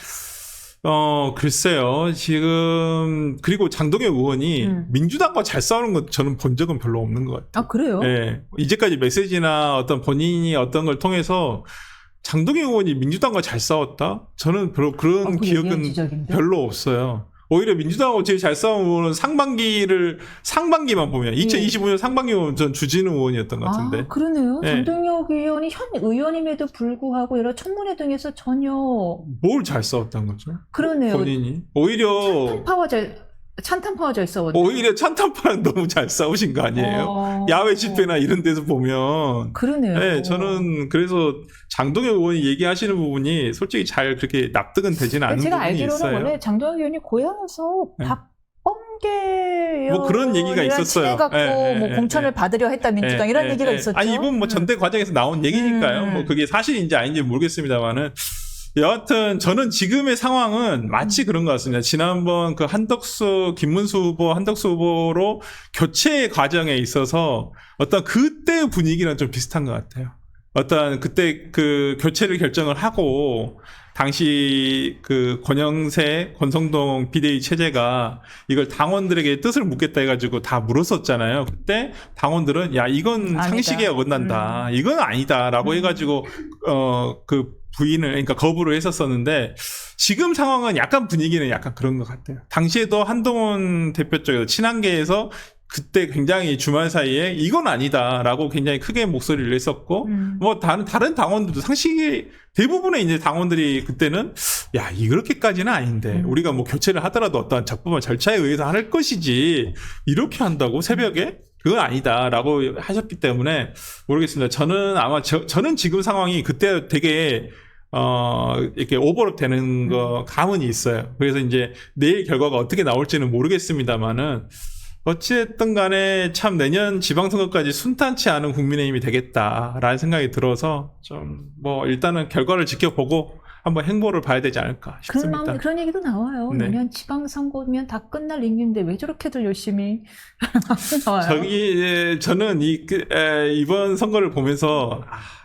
글쎄요. 지금 그리고 장동혁 의원이 민주당과 잘 싸우는 것 저는 본 적은 별로 없는 것 같아요. 아, 그래요? 네. 이제까지 메시지나 어떤 본인이 어떤 걸 통해서 장동혁 의원이 민주당과 잘 싸웠다? 저는 별로 그런 기억은 별로 없어요. 오히려 민주당하고 제일 잘 싸운 의원은 상반기만 보면 2025년 상반기 의원 전 주진우 의원이었던 것 같은데. 아, 그러네요. 장동혁 의원이 현 의원임에도 불구하고 여러 청문회 등에서 전혀 뭘 잘 싸웠다는 거죠? 그러네요. 본인이 오히려 찬탄파와 잘 싸웠네요. 오히려 찬탄파랑 너무 잘 싸우신 거 아니에요? 야외 집회나 이런 데서 보면. 그러네요. 네, 저는 그래서 장동혁 의원이 얘기하시는 부분이 솔직히 잘 그렇게 납득은 되지는 않는 제가 부분이 알기로는 있어요. 원래 장동혁 의원이 고향에서 박범계 뭐 그런 얘기가 있었어요. 친해갖고 뭐 공천을 받으려 했다 민주당 이런 얘기가 있었죠. 아니 이분 뭐 전대 과정에서 나온 얘기니까요. 뭐 그게 사실인지 아닌지 모르겠습니다만은. 여하튼 저는 지금의 상황은 마치 그런 것 같습니다. 지난번 김문수 후보, 한덕수 후보로 교체 과정에 있어서 어떤 그때의 분위기랑 좀 비슷한 것 같아요. 어떤 그때 그 교체를 결정을 하고 당시 그 권성동 비대위 체제가 이걸 당원들에게 뜻을 묻겠다 해가지고 다 물었었잖아요. 그때 당원들은 야 이건 아니다. 상식에 어긋난다. 이건 아니다라고 해가지고 그 부인을 그러니까 거부를 했었었는데 지금 상황은 약간 분위기는 약간 그런 것 같아요. 당시에도 한동훈 대표 쪽에서 친한계에서 그때 굉장히 주말 사이에 이건 아니다라고 굉장히 크게 목소리를 냈었고 뭐 다른 당원들도 상식이 대부분의 이제 당원들이 그때는 야 이렇게까지는 아닌데 우리가 뭐 교체를 하더라도 어떤 적법한 절차에 의해서 할 것이지 이렇게 한다고 새벽에 그건 아니다라고 하셨기 때문에 모르겠습니다. 저는 아마 저는 지금 상황이 그때 되게 이렇게 오버랩 되는 거 감은 있어요. 그래서 이제 내일 결과가 어떻게 나올지는 모르겠습니다만은 어찌됐든 간에 참 내년 지방선거까지 순탄치 않은 국민의힘이 되겠다라는 생각이 들어서 좀 뭐 일단은 결과를 지켜보고 한번 행보를 봐야 되지 않을까 싶습니다. 그런 얘기도 나와요. 네. 내년 지방선거면 다 끝날 일인데 왜 저렇게들 열심히 나와요. 저는 이번 선거를 보면서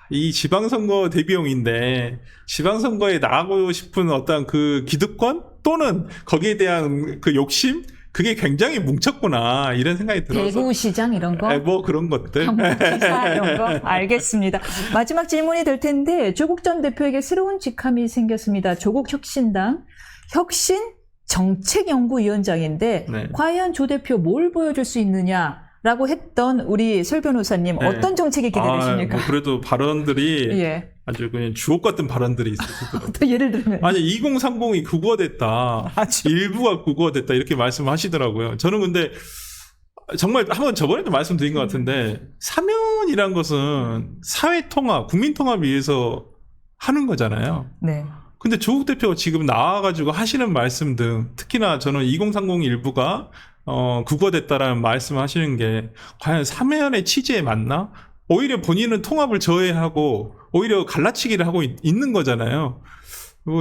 이 지방선거 대비용인데 지방선거에 나가고 싶은 어떤 그 기득권 또는 거기에 대한 그 욕심 그게 굉장히 뭉쳤구나 이런 생각이 들어서 대구시장 이런 거? 뭐 그런 것들 경북지사 이런 거? 알겠습니다. 마지막 질문이 될 텐데 조국 전 대표에게 새로운 직함이 생겼습니다. 조국 혁신당 혁신 정책연구위원장인데 네. 과연 조 대표 뭘 보여줄 수 있느냐라고 했던 우리 설 변호사님 네. 어떤 정책이 기대되십니까? 뭐 그래도 발언들이 예. 아주 그냥 주옥 같은 발언들이 있으시더라고요. 또 예를 들면 아니 2030이 국어됐다. 일부가 국어됐다 이렇게 말씀하시더라고요. 저는 근데 정말 한번 저번에도 말씀드린 것 같은데 사면이란 것은 사회 통합, 국민 통합을 위해서 하는 거잖아요. 네. 근데 조국 대표가 지금 나와가지고 하시는 말씀 등 특히나 저는 2030 일부가 국어됐다라는 말씀을 하시는 게 과연 사면의 취지에 맞나? 오히려 본인은 통합을 저해하고 오히려 갈라치기를 하고 있는 거잖아요.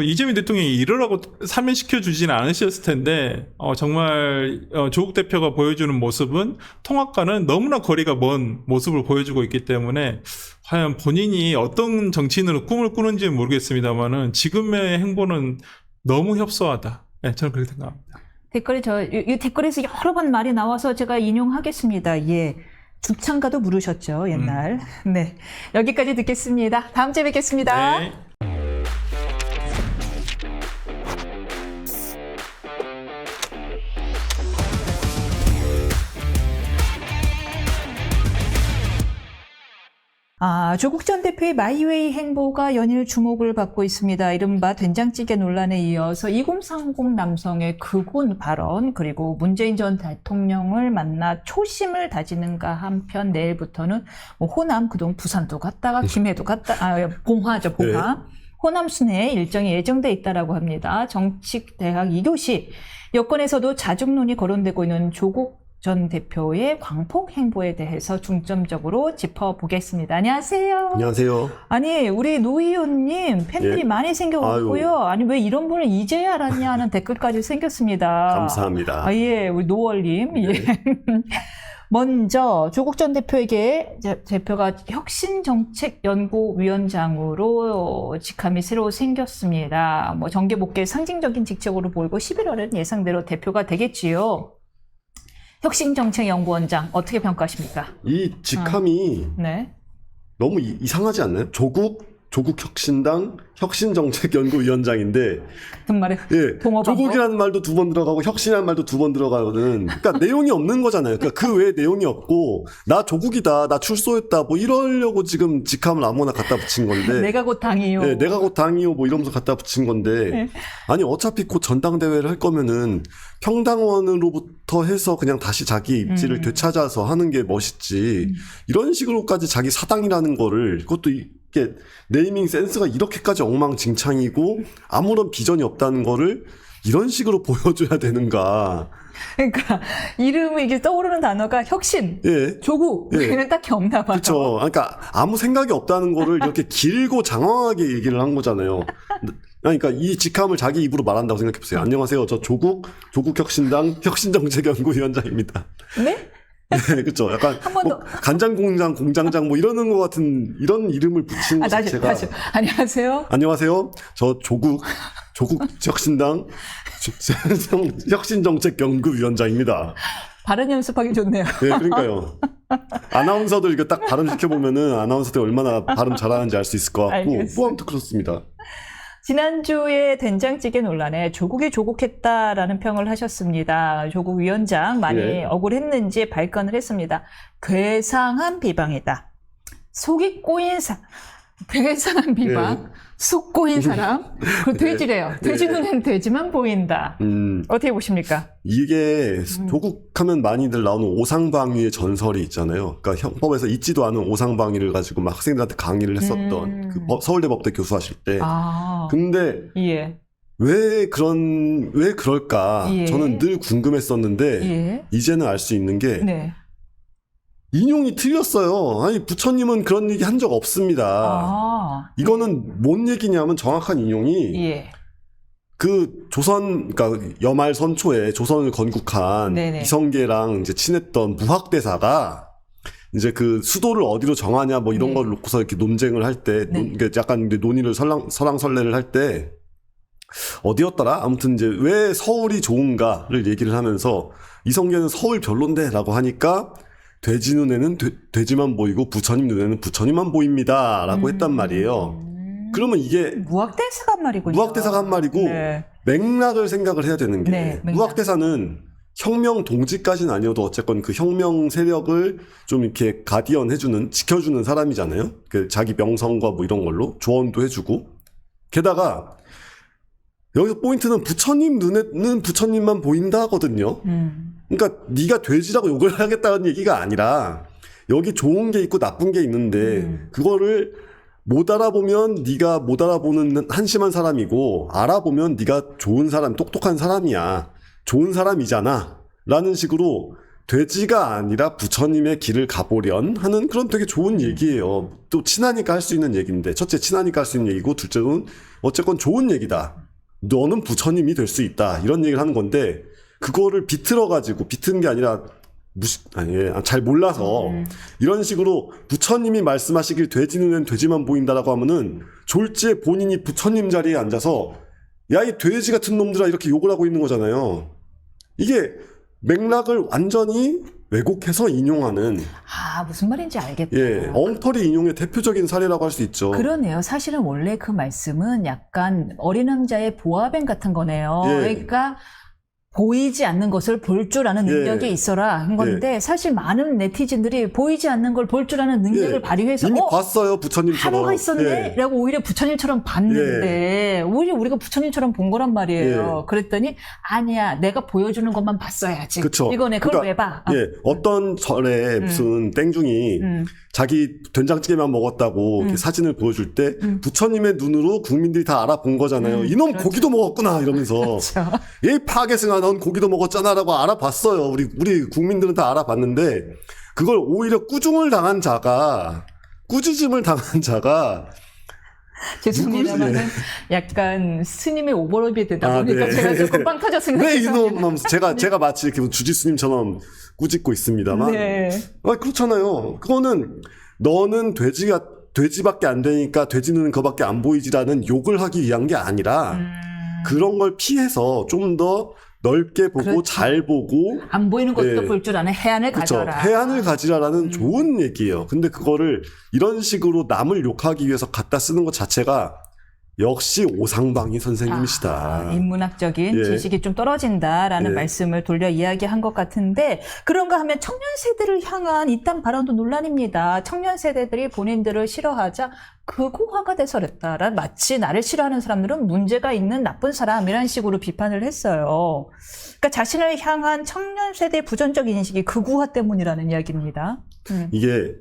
이재명 대통령이 이러라고 사면시켜 주지는 않으셨을 텐데 정말 조국 대표가 보여주는 모습은 통합과는 너무나 거리가 먼 모습을 보여주고 있기 때문에 과연 본인이 어떤 정치인으로 꿈을 꾸는지는 모르겠습니다만은 지금의 행보는 너무 협소하다. 네, 저는 그렇게 생각합니다. 댓글에 이 댓글에서 여러 번 말이 나와서 제가 인용하겠습니다. 예. 죽창가도 물으셨죠, 옛날. 네. 여기까지 듣겠습니다. 다음 주에 뵙겠습니다. 네. 조국 전 대표의 마이웨이 행보가 연일 주목을 받고 있습니다. 이른바 된장찌개 논란에 이어서 2030 남성의 극운 발언, 그리고 문재인 전 대통령을 만나 초심을 다지는가 한편 내일부터는 호남, 그동안 부산도 갔다가 김해도 갔다, 봉화죠, 봉화. 네. 호남 순회에 일정이 예정돼 있다라고 합니다. 정치대학 2교시. 여권에서도 자중론이 거론되고 있는 조국 전 대표의 광폭 행보에 대해서 중점적으로 짚어보겠습니다. 안녕하세요. 안녕하세요. 아니, 우리 노 의원님 팬들이 많이 생겨왔고요. 아니, 왜 이런 분을 이제야 알았냐 하는 댓글까지 생겼습니다. 감사합니다. 예, 우리 노월님. 네. 예. 먼저 조국 전 대표에게 대표가 혁신정책연구위원장으로 직함이 새로 생겼습니다. 뭐 정계 복귀의 상징적인 직책으로 보이고 11월엔 예상대로 대표가 되겠지요. 혁신정책연구원장 어떻게 평가하십니까? 이 직함이 네. 너무 이상하지 않나요? 조국 혁신당 혁신정책연구위원장인데 같은 말에 예, 조국이라는 말도 2번 들어가고 혁신이라는 말도 2번 들어가거든. 그러니까 내용이 없는 거잖아요. 그러니까 그 외에 내용이 없고 나 조국이다, 나 출소했다 뭐 이러려고 지금 직함을 아무나 갖다 붙인 건데 내가 곧 당이요. 네, 내가 곧 당이요 뭐 이러면서 갖다 붙인 건데 네. 아니 어차피 곧 전당대회를 할 거면은 평당원으로부터 해서 그냥 다시 자기 입지를 되찾아서 하는 게 멋있지 이런 식으로까지 자기 사당이라는 거를 그것도 이게 네이밍 센스가 이렇게까지 엉망진창이고 아무런 비전이 없다는 거를 이런 식으로 보여줘야 되는가. 그러니까 이름이 이게 떠오르는 단어가 혁신, 예. 조국 예. 이런 딱히 없나 봐요. 그렇죠. 그러니까 아무 생각이 없다는 거를 이렇게 길고 장황하게 얘기를 한 거잖아요. 그러니까 이 직함을 자기 입으로 말한다고 생각해 보세요. 안녕하세요. 저 조국 혁신당 혁신정책연구위원장입니다. 네? 네, 그렇죠. 약간 한 번 더. 간장 공장, 공장장 뭐 이러는 것 같은 이런 이름을 붙인 것 자체가. 안녕하세요. 안녕하세요. 저 조국 혁신당 혁신정책연구위원장입니다. 발음 연습하기 좋네요. 네, 그러니까요. 아나운서들 이거 딱 발음 시켜보면은 아나운서들 얼마나 발음 잘하는지 알 수 있을 것 같고, 알겠습니다. 뭐 아무튼 그렇습니다. 지난주에 된장찌개 논란에 조국이 조국했다라는 평을 하셨습니다. 조국 위원장 많이 예. 억울했는지 발끈을 했습니다. 괴상한 비방이다. 속이 꼬인 괴상한 비방, 속 꼬인 사람, 그 돼지래요. 돼지 눈에는 돼지만 보인다. 어떻게 보십니까? 이게 조국하면 많이들 나오는 오상방위의 전설이 있잖아요. 그러니까 형법에서 있지도 않은 오상방위를 가지고 막 학생들한테 강의를 했었던 그 서울대 법대 교수하실 때. 아, 근데 예, 왜 그럴까? 예. 저는 늘 궁금했었는데 예, 이제는 알 수 있는 게 네. 인용이 틀렸어요. 아니 부처님은 그런 얘기 한 적 없습니다. 아, 이거는 뭔 얘기냐면 정확한 인용이 예, 그 그러니까 여말 선초에 조선을 건국한 네네. 이성계랑 이제 친했던 무학대사가 이제 그 수도를 어디로 정하냐 뭐 이런 네. 걸 놓고서 이렇게 논쟁을 할 때, 네. 약간 이제 논의를 설랑설레를 할 때 어디였더라? 아무튼 이제 왜 서울이 좋은가를 얘기를 하면서 이성계는 서울 별론데라고 하니까 돼지 눈에는 돼지만 보이고 부처님 눈에는 부처님만 보입니다라고 했단 말이에요. 그러면 이게 무학대사가 한 말이군요. 무학대사가 한 말이고 네. 맥락을 생각을 해야 되는 게 네, 맥락. 무학대사는 혁명 동지까지는 아니어도 어쨌건 그 혁명 세력을 좀 이렇게 가디언 해주는 지켜주는 사람이잖아요. 그 자기 명성과 뭐 이런 걸로 조언도 해주고 게다가 여기서 포인트는 부처님 눈에는 부처님만 보인다 하거든요. 그러니까 네가 돼지라고 욕을 하겠다는 얘기가 아니라 여기 좋은 게 있고 나쁜 게 있는데 그거를 못 알아보면 네가 못 알아보는 한심한 사람이고 알아보면 네가 좋은 사람, 똑똑한 사람이야. 좋은 사람이잖아. 라는 식으로 돼지가 아니라 부처님의 길을 가보련 하는 그런 되게 좋은 얘기예요. 또 친하니까 할 수 있는 얘기인데 첫째 친하니까 할 수 있는 얘기고 둘째는 어쨌건 좋은 얘기다. 너는 부처님이 될 수 있다. 이런 얘기를 하는 건데 그거를 비틀어가지고 비트는 게 아니라 잘 몰라서 이런 식으로 부처님이 말씀하시길 돼지 눈엔 돼지만 보인다라고 하면은 졸지에 본인이 부처님 자리에 앉아서 야, 이 돼지 같은 놈들아 이렇게 욕을 하고 있는 거잖아요. 이게 맥락을 완전히 왜곡해서 인용하는 무슨 말인지 알겠다. 엉터리 인용의 대표적인 사례라고 할 수 있죠. 그러네요. 사실은 원래 그 말씀은 약간 어린 왕자의 보아뱀 같은 거네요. 예. 그러니까 보이지 않는 것을 볼 줄 아는 능력이 있어라 한 건데 사실 많은 네티즌들이 보이지 않는 걸 볼 줄 아는 능력을 발휘해서 이미 봤어요, 부처님처럼. 하루가 있었네? 라고 오히려 부처님처럼 봤는데 오히려 우리가 부처님처럼 본 거란 말이에요. 그랬더니 아니야, 내가 보여주는 것만 봤어야지. 그쵸. 이거네, 그걸 왜 봐? 어떤 절에 무슨 땡중이 자기 된장찌개만 먹었다고 이렇게 사진을 보여줄 때 부처님의 눈으로 국민들이 다 알아본 거잖아요. 이놈 그렇죠. 고기도 먹었구나 이러면서 그렇죠. 얘 파괴승아 넌 고기도 먹었잖아라고 알아봤어요. 우리 국민들은 다 알아봤는데 그걸 오히려 꾸중을 당한 자가 꾸짖음을 당한 자가 죄송합니다만은 약간 스님의 오버랩이 되다 보니까 네. 제가 조금 빵 터졌습니다. 왜 이놈 제가 마치 이렇게 주지스님처럼 꾸짖고 있습니다만 네. 그렇잖아요. 그거는 너는 돼지밖에 안 되니까 돼지 눈은 그거밖에 안 보이지라는 욕을 하기 위한 게 아니라 그런 걸 피해서 좀 더 넓게 보고 그렇죠. 잘 보고 안 보이는 것도 볼 줄 아는 해안을 그렇죠. 가져라. 해안을 가지라라는 좋은 얘기예요. 근데 그거를 이런 식으로 남을 욕하기 위해서 갖다 쓰는 것 자체가 역시 오상방위 선생님이시다. 인문학적인 지식이 좀 떨어진다라는 예. 말씀을 돌려 이야기한 것 같은데 그런가 하면 청년 세대를 향한 이딴 발언도 논란입니다. 청년 세대들이 본인들을 싫어하자 극우화가 돼서 그랬다라 마치 나를 싫어하는 사람들은 문제가 있는 나쁜 사람이라는 식으로 비판을 했어요. 그러니까 자신을 향한 청년 세대의 부정적 인식이 극우화 때문이라는 이야기입니다. 이게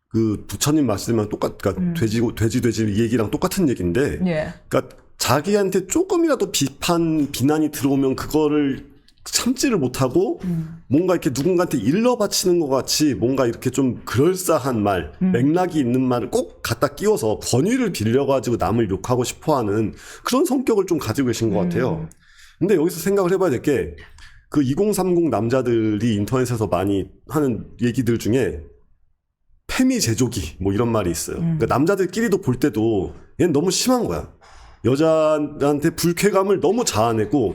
그 부처님 말씀이랑 그러니까 돼지 이 얘기랑 똑같은 얘기인데, 예. 그러니까 자기한테 조금이라도 비난이 들어오면 그거를 참지를 못하고 뭔가 이렇게 누군가한테 일러 바치는 것 같이 뭔가 이렇게 좀 그럴싸한 말, 맥락이 있는 말을 꼭 갖다 끼워서 권위를 빌려가지고 남을 욕하고 싶어하는 그런 성격을 좀 가지고 계신 것 같아요. 근데 여기서 생각을 해봐야 될 게 그 2030 남자들이 인터넷에서 많이 하는 얘기들 중에 페미 제조기 뭐 이런 말이 있어요. 그러니까 남자들끼리도 볼 때도 얘는 너무 심한 거야. 여자한테 불쾌감을 너무 자아내고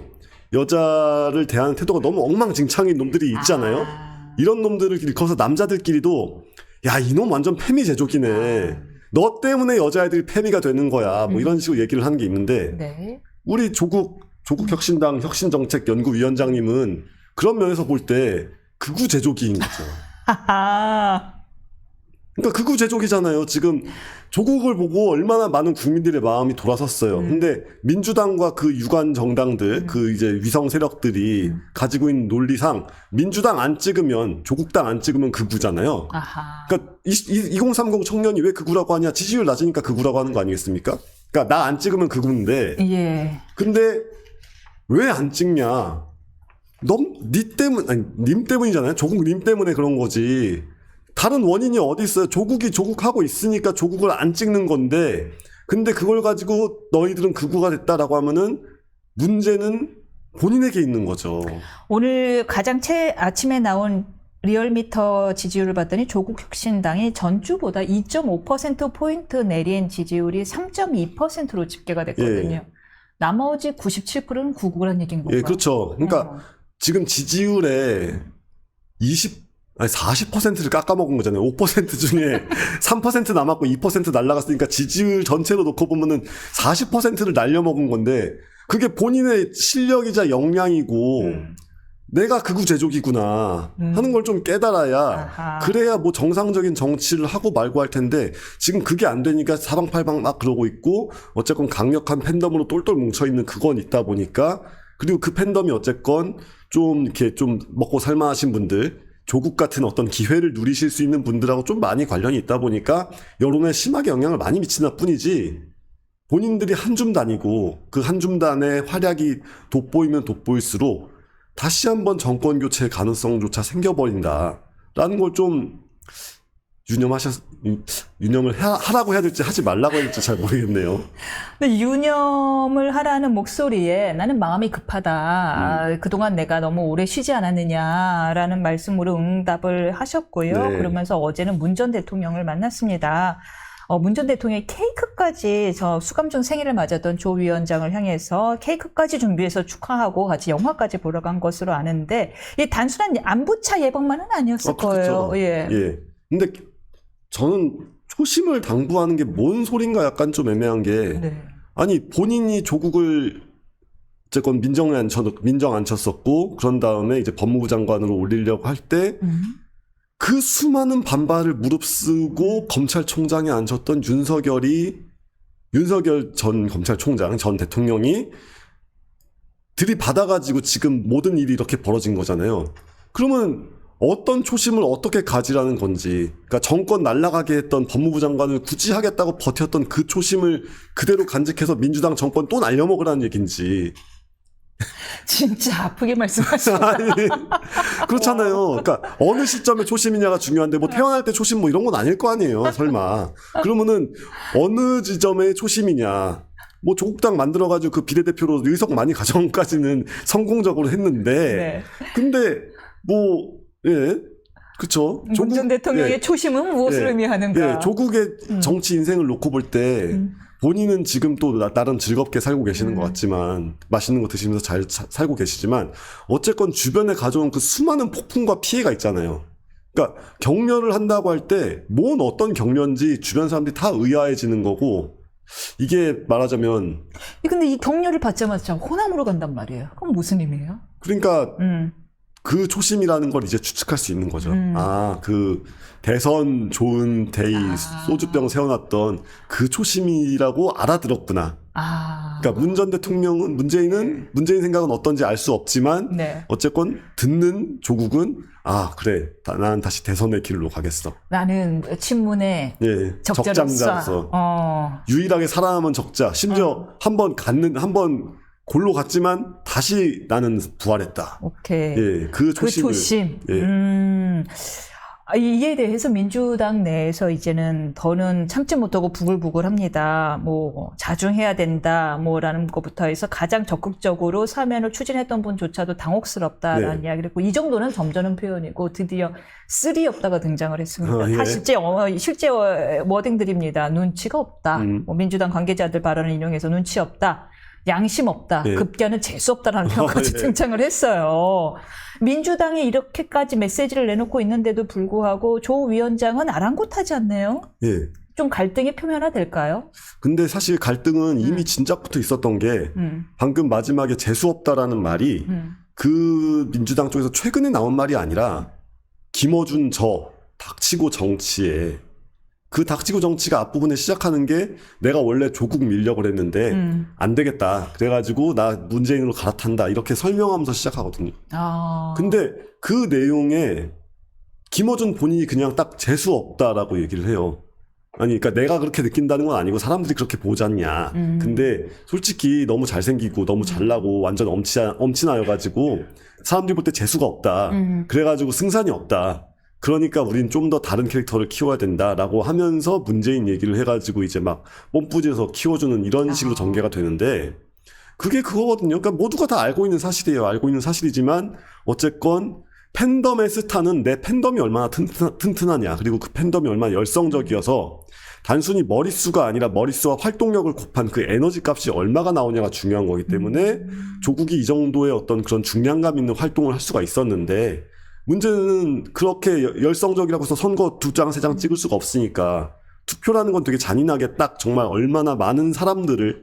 여자를 대하는 태도가 너무 엉망진창인 놈들이 있잖아요. 이런 놈들을 일컬어서 남자들끼리도 야, 이놈 완전 페미 제조기네. 너 때문에 여자애들이 페미가 되는 거야. 뭐 이런 식으로 얘기를 하는 게 있는데 네. 우리 조국 혁신당 혁신정책연구위원장님은 그런 면에서 볼 때 극우 제조기인 거죠. 하하. 그러니까 극우 제조기잖아요. 지금 조국을 보고 얼마나 많은 국민들의 마음이 돌아섰어요. 근데 민주당과 그 유관 정당들, 그 이제 위성 세력들이 가지고 있는 논리상 민주당 안 찍으면 조국당 안 찍으면 극우잖아요. 아하. 그러니까 2030 청년이 왜 극우라고 하냐? 지지율 낮으니까 극우라고 하는 거 아니겠습니까? 그러니까 나 안 찍으면 극우인데. 예. 근데 왜 안 찍냐? 님 때문이잖아요. 조국 님 때문에 그런 거지. 다른 원인이 어디 있어요? 조국이 조국하고 있으니까 조국을 안 찍는 건데, 근데 그걸 가지고 너희들은 극우가 됐다라고 하면은 문제는 본인에게 있는 거죠. 오늘 가장 아침에 나온 리얼미터 지지율을 봤더니 조국 혁신당이 전주보다 2.5%포인트 내린 지지율이 3.2%로 집계가 됐거든요. 예. 나머지 97%는 구구란 얘기인 건가요? 예, 그렇죠. 그러니까 지금 지지율에 40%를 깎아먹은 거잖아요. 5% 중에 3% 남았고 2% 날라갔으니까 지지율 전체로 놓고 보면은 40%를 날려먹은 건데 그게 본인의 실력이자 역량이고 내가 극우 제조기구나 하는 걸 좀 깨달아야 아하. 그래야 뭐 정상적인 정치를 하고 말고 할 텐데 지금 그게 안 되니까 사방팔방 막 그러고 있고 어쨌건 강력한 팬덤으로 똘똘 뭉쳐있는 그건 있다 보니까 그리고 그 팬덤이 어쨌건 좀 이렇게 좀 먹고 살만하신 분들 조국 같은 어떤 기회를 누리실 수 있는 분들하고 좀 많이 관련이 있다 보니까 여론에 심하게 영향을 많이 미치는 뿐이지 본인들이 한 줌단이고 그 한 줌단의 활약이 돋보이면 돋보일수록 다시 한번 정권 교체 가능성조차 생겨버린다라는 걸 좀 유념을 하라고 해야 될지 하지 말라고 해야 될지 잘 모르겠네요. 근데 유념을 하라는 목소리에 나는 마음이 급하다. 그동안 내가 너무 오래 쉬지 않았느냐라는 말씀으로 응답을 하셨고요. 네. 그러면서 어제는 문 전 대통령을 만났습니다. 문 전 대통령이 케이크까지 수감중 생일을 맞았던 조 위원장을 향해서 케이크까지 준비해서 축하하고 같이 영화까지 보러 간 것으로 아는데 이 단순한 안부차 예방만은 아니었을 거예요. 그렇죠. 예. 예. 근데 저는 초심을 당부하는 게 뭔 소린가 약간 좀 애매한 게 네. 아니 본인이 조국을 어쨌건 민정 안 쳤었고 그런 다음에 이제 법무부 장관으로 올리려고 할 때 그 수많은 반발을 무릅쓰고 검찰총장에 앉혔던 윤석열 전 검찰총장 전 대통령이 들이받아가지고 지금 모든 일이 이렇게 벌어진 거잖아요. 그러면 어떤 초심을 어떻게 가지라는 건지, 그러니까 정권 날아가게 했던 법무부 장관을 굳이 하겠다고 버텼던 그 초심을 그대로 간직해서 민주당 정권 또 날려먹으라는 얘기인지. 진짜 아프게 말씀하시네요. 아니, 그렇잖아요. 그러니까 어느 시점에 초심이냐가 중요한데 뭐 태어날 때 초심 뭐 이런 건 아닐 거 아니에요. 설마. 그러면은 어느 지점의 초심이냐. 뭐 조국당 만들어가지고 그 비례대표로 의석 많이 가져온까지는 성공적으로 했는데. 네. 근데 뭐 예. 그렇죠. 문 전 대통령의 예. 초심은 무엇을 예. 의미하는가? 예. 조국의 정치 인생을 놓고 볼 때 본인은 지금 또 나름 즐겁게 살고 계시는 것 같지만 맛있는 거 드시면서 잘 살고 계시지만 어쨌건 주변에 가져온 그 수많은 폭풍과 피해가 있잖아요. 그러니까 격려를 한다고 할 때 뭔 어떤 격려인지 주변 사람들이 다 의아해지는 거고 이게 말하자면 근데 이 격려를 받자마자 호남으로 간단 말이에요. 그럼 무슨 의미예요? 그러니까 그 초심이라는 걸 이제 추측할 수 있는 거죠. 그 대선 좋은 데이 소주병 세워놨던 그 초심이라고 알아들었구나. 그러니까 문 전 대통령은 문재인 생각은 어떤지 알 수 없지만 네. 어쨌건 듣는 조국은 그래 난 다시 대선의 길로 가겠어. 나는 친문의 예, 적장자로서 유일하게 살아남은 적자. 심지어 한 번 골로 갔지만 다시 나는 부활했다. 오케이. 예, 그 초심을. 그 초심. 예. 이에 대해서 민주당 내에서 이제는 더는 참지 못하고 부글부글합니다. 뭐 자중해야 된다, 뭐라는 것부터 해서 가장 적극적으로 사면을 추진했던 분조차도 당혹스럽다라는 네. 이야기를 했고 이 정도는 점잖은 표현이고 드디어 쓸이 없다가 등장을 했습니다. 아, 예. 다 실제 워딩들입니다. 눈치가 없다. 뭐 민주당 관계자들 발언을 인용해서 눈치 없다. 양심 없다. 예. 급기야는 재수 없다라는 표현까지 예. 등장을 했어요. 민주당이 이렇게까지 메시지를 내놓고 있는데도 불구하고 조 위원장은 아랑곳하지 않네요. 예. 좀 갈등이 표면화될까요? 근데 사실 갈등은 이미 진작부터 있었던 게 방금 마지막에 재수 없다라는 말이 그 민주당 쪽에서 최근에 나온 말이 아니라 김어준 닥치고 정치에 그 닥치고 정치가 앞부분에 시작하는 게 내가 원래 조국 밀려고 했는데 안 되겠다. 그래가지고 나 문재인으로 갈아탄다. 이렇게 설명하면서 시작하거든요. 근데 그 내용에 김어준 본인이 그냥 딱 재수 없다라고 얘기를 해요. 아니, 그러니까 내가 그렇게 느낀다는 건 아니고 사람들이 그렇게 보지 않냐. 근데 솔직히 너무 잘생기고 너무 잘나고 완전 엄친아여가지고 사람들이 볼 때 재수가 없다. 그래가지고 승산이 없다. 그러니까 우린 좀 더 다른 캐릭터를 키워야 된다라고 하면서 문재인 얘기를 해가지고 이제 막 뽐뿌지에서 키워주는 이런 식으로 전개가 되는데 그게 그거거든요. 그러니까 모두가 다 알고 있는 사실이에요. 알고 있는 사실이지만 어쨌건 팬덤의 스타는 내 팬덤이 얼마나 튼튼하냐 그리고 그 팬덤이 얼마나 열성적이어서 단순히 머릿수가 아니라 머릿수와 활동력을 곱한 그 에너지 값이 얼마가 나오냐가 중요한 거기 때문에 조국이 이 정도의 어떤 그런 중량감 있는 활동을 할 수가 있었는데 문제는 그렇게 열성적이라고 해서 선거 2장, 3장 찍을 수가 없으니까 투표라는 건 되게 잔인하게 딱 정말 얼마나 많은 사람들을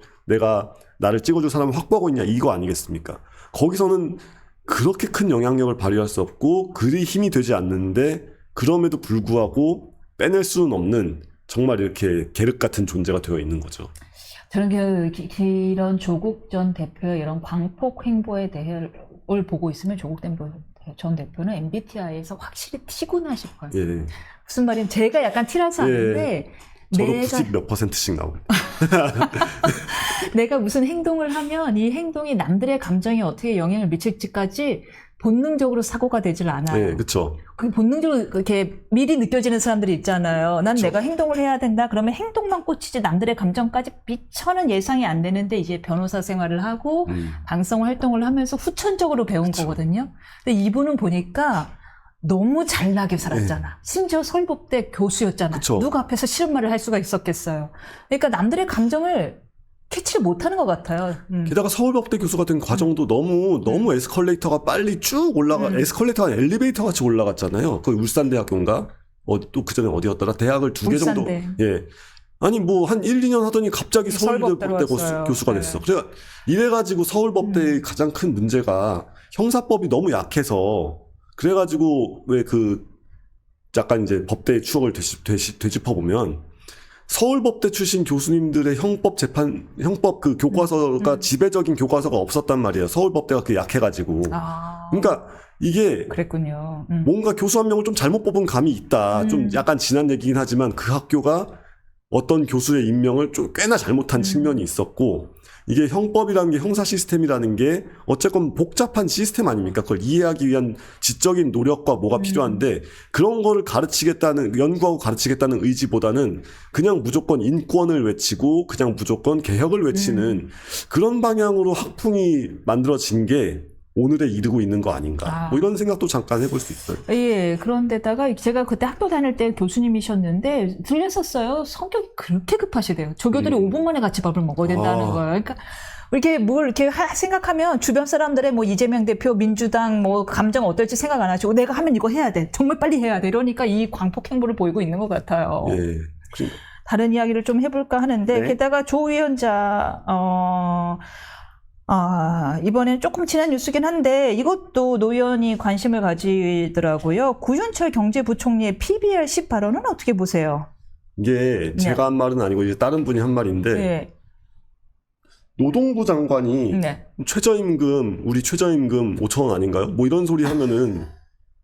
나를 찍어줄 사람을 확보하고 있냐 이거 아니겠습니까? 거기서는 그렇게 큰 영향력을 발휘할 수 없고 그리 힘이 되지 않는데 그럼에도 불구하고 빼낼 수는 없는 정말 이렇게 계륵 같은 존재가 되어 있는 거죠. 저는 이런 조국 전 대표의 이런 광폭 행보에 대해 보고 있으면 조국 전 대표는 MBTI에서 확실히 T구나 싶어요. 예. 무슨 말이냐면 제가 약간 T라서 아는데 저도 90몇 %씩 나옵니다. 내가 무슨 행동을 하면 이 행동이 남들의 감정에 어떻게 영향을 미칠지까지 본능적으로 사고가 되질 않아요. 네, 그렇죠. 그 본능적으로 이렇게 미리 느껴지는 사람들이 있잖아요. 난 내가 행동을 해야 된다. 그러면 행동만 꽂히지 남들의 감정까지 미처는 예상이 안 되는데 이제 변호사 생활을 하고 방송 활동을 하면서 후천적으로 배운 거거든요. 근데 이분은 보니까 너무 잘나게 살았잖아. 심지어 서울법대 교수였잖아. 그쵸. 누구 앞에서 싫은 말을 할 수가 있었겠어요. 그러니까 남들의 감정을 캐치를 못하는 것 같아요. 게다가 서울법대 교수 같은 과정도 너무 에스컬레이터가 빨리 쭉 에스컬레이터가 엘리베이터 같이 올라갔잖아요. 그 울산대학교인가? 또 그 전에 어디였더라? 대학을 2개 정도. 예. 아니 뭐 한 1, 2년 하더니 갑자기 서울법대 교수가 됐어. 그래 이래가지고 서울법대의 가장 큰 문제가 형사법이 너무 약해서 그래가지고 왜 약간 이제 법대의 추억을 되짚어 보면. 서울법대 출신 교수님들의 형법 그 교과서가 지배적인 교과서가 없었단 말이에요. 서울법대가 약해가지고. 그러니까 이게 그랬군요. 뭔가 교수 한 명을 좀 잘못 뽑은 감이 있다. 좀 약간 지난 얘기긴 하지만 그 학교가 어떤 교수의 임명을 좀 꽤나 잘못한 측면이 있었고 이게 형법이라는 게 형사 시스템이라는 게 어쨌건 복잡한 시스템 아닙니까? 그걸 이해하기 위한 지적인 노력과 뭐가 필요한데 그런 거를 연구하고 가르치겠다는 의지보다는 그냥 무조건 인권을 외치고 그냥 무조건 개혁을 외치는 그런 방향으로 학풍이 만들어진 게 오늘에 이르고 있는 거 아닌가. 뭐 이런 생각도 잠깐 해볼 수 있어요. 예, 그런데다가 제가 그때 학교 다닐 때 교수님이셨는데 들렸었어요. 성격이 그렇게 급하시대요. 조교들이 5분 만에 같이 밥을 먹어야 된다는 거예요. 그러니까 이렇게 뭘 이렇게 생각하면 주변 사람들의 뭐 이재명 대표, 민주당 뭐 감정 어떨지 생각 안 하시고 내가 하면 이거 해야 돼. 정말 빨리 해야 돼. 이러니까 이 광폭 행보를 보이고 있는 것 같아요. 예. 다른 이야기를 좀 해볼까 하는데 네. 게다가 조 위원장 이번엔 조금 지난 뉴스긴 한데 이것도 노 의원이 관심을 가지더라고요. 구윤철 경제부총리의 PBR10 발언은 어떻게 보세요? 이게 제가 한 말은 아니고 이제 다른 분이 한 말인데 네. 노동부 장관이 네. 우리 최저임금 5,000원 아닌가요? 뭐 이런 소리 하면은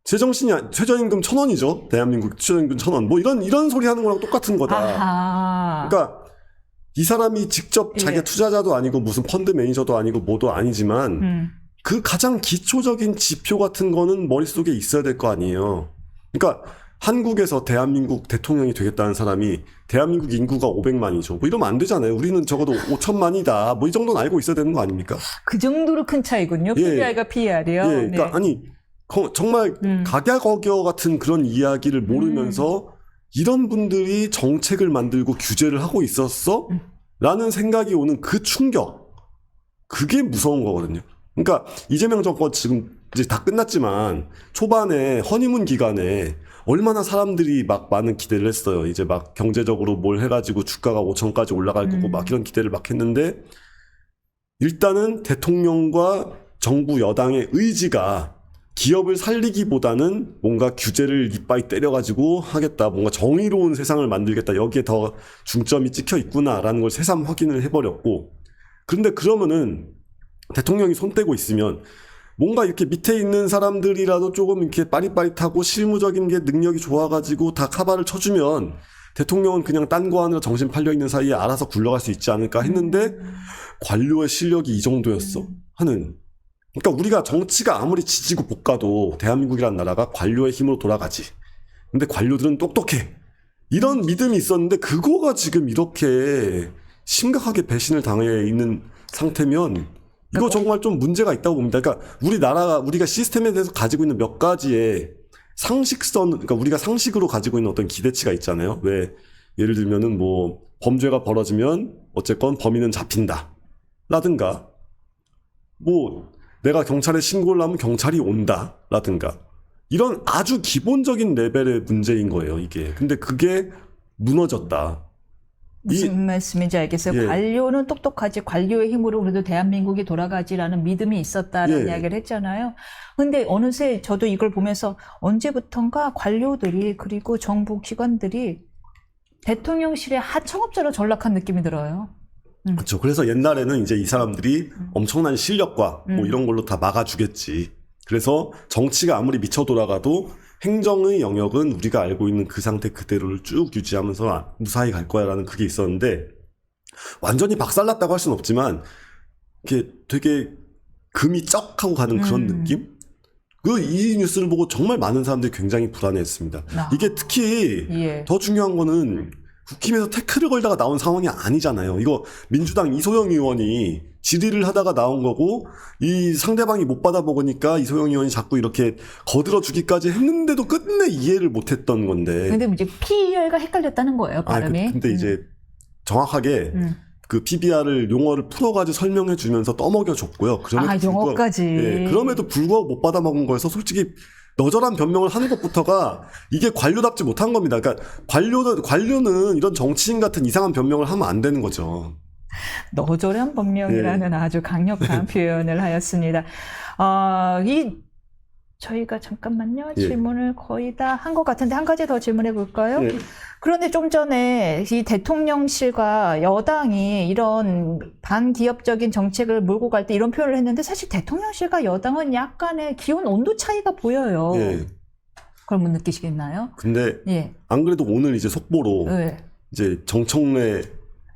제정신이 최저임금 1,000원이죠. 대한민국 최저임금 1,000원. 뭐 이런 소리 하는 거랑 똑같은 거다. 아하. 그러니까 이 사람이 직접 자기가 투자자도 아니고 무슨 펀드 매니저도 아니고 뭐도 아니지만 그 가장 기초적인 지표 같은 거는 머릿속에 있어야 될 거 아니에요. 그러니까 한국에서 대한민국 대통령이 되겠다는 사람이 대한민국 인구가 500만이죠. 뭐 이러면 안 되잖아요. 우리는 적어도 5천만이다. 뭐 이 정도는 알고 있어야 되는 거 아닙니까? 그 정도로 큰 차이군요. 예. PBR과 PER이요. 예, 그러니까 아니 정말 각야거겨 같은 그런 이야기를 모르면서 이런 분들이 정책을 만들고 규제를 하고 있었어? 라는 생각이 오는 그 충격. 그게 무서운 거거든요. 그러니까 이재명 정권 지금 이제 다 끝났지만 초반에 허니문 기간에 얼마나 사람들이 막 많은 기대를 했어요. 이제 막 경제적으로 뭘 해가지고 주가가 5천까지 올라갈 거고 막 이런 기대를 막 했는데 일단은 대통령과 정부 여당의 의지가 기업을 살리기보다는 뭔가 규제를 이빠이 때려가지고 하겠다. 뭔가 정의로운 세상을 만들겠다. 여기에 더 중점이 찍혀 있구나라는 걸 새삼 확인을 해버렸고 그런데 그러면은 대통령이 손 떼고 있으면 뭔가 이렇게 밑에 있는 사람들이라도 조금 이렇게 빠릿빠릿하고 실무적인 게 능력이 좋아가지고 다 카바를 쳐주면 대통령은 그냥 딴 거 하느라 정신 팔려있는 사이에 알아서 굴러갈 수 있지 않을까 했는데 관료의 실력이 이 정도였어 하는. 그러니까 우리가 정치가 아무리 지지고 볶아도 대한민국이라는 나라가 관료의 힘으로 돌아가지. 근데 관료들은 똑똑해. 이런 믿음이 있었는데 그거가 지금 이렇게 심각하게 배신을 당해 있는 상태면 이거 정말 좀 문제가 있다고 봅니다. 그러니까 우리가 시스템에 대해서 가지고 있는 몇 가지의 상식선, 그러니까 우리가 상식으로 가지고 있는 어떤 기대치가 있잖아요. 왜 예를 들면은 뭐 범죄가 벌어지면 어쨌건 범인은 잡힌다. 라든가 뭐 내가 경찰에 신고를 하면 경찰이 온다. 라든가 이런 아주 기본적인 레벨의 문제인 거예요, 이게. 근데 그게 무너졌다. 무슨 말씀인지 알겠어요. 예. 관료는 똑똑하지 관료의 힘으로 그래도 대한민국이 돌아가지라는 믿음이 있었다는 예. 이야기를 했잖아요. 근데 어느새 저도 이걸 보면서 언제부턴가 관료들이 그리고 정부 기관들이 대통령실의 하청업자로 전락한 느낌이 들어요. 그렇죠. 그래서 옛날에는 이제 이 사람들이 엄청난 실력과 뭐 이런 걸로 다 막아주겠지. 그래서 정치가 아무리 미쳐 돌아가도 행정의 영역은 우리가 알고 있는 그 상태 그대로를 쭉 유지하면서 무사히 갈 거야라는 그게 있었는데 완전히 박살났다고 할 수는 없지만 이게 되게 금이 쩍 하고 가는 그런 느낌? 이 뉴스를 보고 정말 많은 사람들이 굉장히 불안해했습니다. 이게 특히 예. 더 중요한 거는 국힘에서 태클을 걸다가 나온 상황이 아니잖아요. 이거 민주당 이소영 의원이 질의를 하다가 나온 거고 이 상대방이 못 받아먹으니까 이소영 의원이 자꾸 이렇게 거들어주기까지 했는데도 끝내 이해를 못했던 건데. 근데 이제 PER과 헷갈렸다는 거예요, 발음이. 근데 이제 정확하게 그 PBR을 용어를 풀어가지고 설명해 주면서 떠먹여 줬고요. 용어까지. 예, 그럼에도 불구하고 못 받아먹은 거에서 솔직히 너절한 변명을 하는 것부터가 이게 관료답지 못한 겁니다. 그러니까 관료는 이런 정치인 같은 이상한 변명을 하면 안 되는 거죠. 너절한 변명이라는 아주 강력한 표현을 하였습니다. 저희가 잠깐만요. 질문을 거의 다 한 것 같은데 한 가지 더 질문해 볼까요? 예. 그런데 좀 전에 이 대통령실과 여당이 이런 반기업적인 정책을 몰고 갈 때 이런 표현을 했는데 사실 대통령실과 여당은 약간의 기온 온도 차이가 보여요. 예. 그걸 못 느끼시겠나요? 근데 예. 안 그래도 오늘 이제 속보로 네. 이제 정청래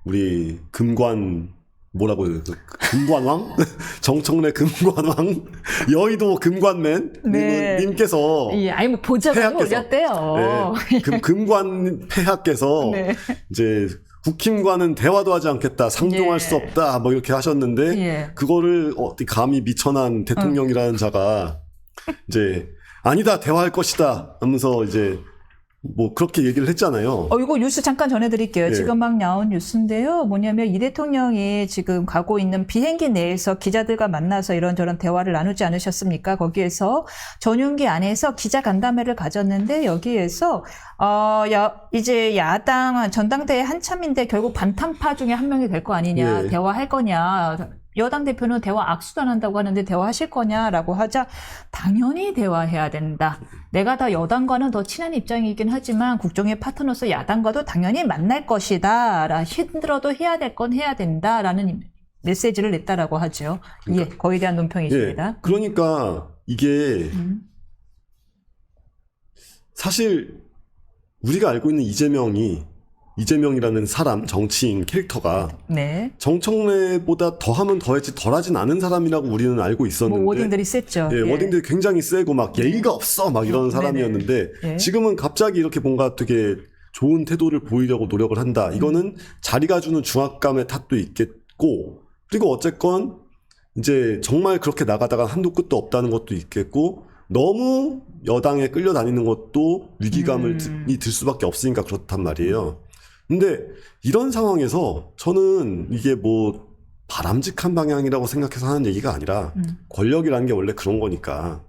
우리 금관 뭐라고요? 금관왕? 정청래 금관왕? 여의도 금관맨? 네. 님께서. 예, 아니, 뭐, 보자고 올렸대요. 네. 금관 폐하께서. 네. 이제 국힘과는 대화도 하지 않겠다. 상종할 수 없다. 뭐 이렇게 하셨는데. 그거를 어디 감히 미천한 대통령이라는 자가 이제 아니다. 대화할 것이다. 하면서 이제 뭐 그렇게 얘기를 했잖아요. 이거 뉴스 잠깐 전해드릴게요. 지금 막 나온 뉴스인데요. 뭐냐면 이 대통령이 지금 가고 있는 비행기 내에서 기자들과 만나서 이런저런 대화를 나누지 않으셨습니까? 거기에서 전용기 안에서 기자 간담회를 가졌는데 여기에서 이제 야당 전당대회 한참인데 결국 반탄파 중에 한 명이 될 거 아니냐. 대화할 거냐. 여당 대표는 대화 악수도 안 한다고 하는데 대화하실 거냐라고 하자 당연히 대화해야 된다. 내가 다 여당과는 더 친한 입장이긴 하지만 국정의 파트너로서 야당과도 당연히 만날 것이다. 힘들어도 해야 될 건 해야 된다라는 메시지를 냈다라고 하죠. 그러니까, 거기에 대한 논평이십니다. 그러니까 이게 사실 우리가 알고 있는 이재명이 이재명이라는 사람, 정치인 캐릭터가 네. 정청래보다 더하면 더했지 덜하진 않은 사람이라고 우리는 알고 있었는데 뭐 워딩들이 셌죠. 예, 예. 워딩들이 굉장히 세고 막 예의가 없어 막 이런 사람이었는데 예. 지금은 갑자기 이렇게 뭔가 되게 좋은 태도를 보이려고 노력을 한다. 이거는 자리가 주는 중압감의 탓도 있겠고 그리고 어쨌건 이제 정말 그렇게 나가다가 한도 끝도 없다는 것도 있겠고 너무 여당에 끌려다니는 것도 위기감을 들 수밖에 없으니까 그렇단 말이에요. 근데 이런 상황에서 저는 이게 뭐 바람직한 방향이라고 생각해서 하는 얘기가 아니라 권력이라는 게 원래 그런 거니까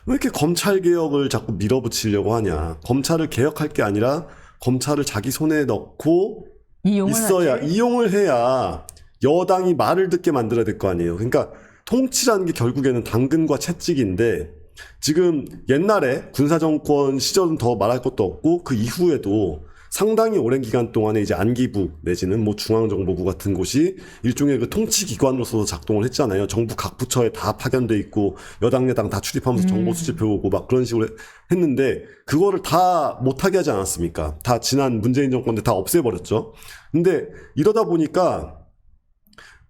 왜 이렇게 검찰 개혁을 자꾸 밀어붙이려고 하냐. 검찰을 개혁할 게 아니라 검찰을 자기 손에 넣고 이용을 해야 여당이 말을 듣게 만들어야 될 거 아니에요. 그러니까 통치라는 게 결국에는 당근과 채찍인데 지금 옛날에 군사정권 시절은 더 말할 것도 없고 그 이후에도 상당히 오랜 기간 동안에 이제 안기부 내지는 뭐 중앙정보부 같은 곳이 일종의 그 통치기관으로서 작동을 했잖아요. 정부 각 부처에 다 파견돼 있고 여당 야당 다 출입하면서 정보 수집해오고 막 그런 식으로 했는데 그거를 다 못하게 하지 않았습니까? 다 지난 문재인 정권 때 다 없애버렸죠. 근데 이러다 보니까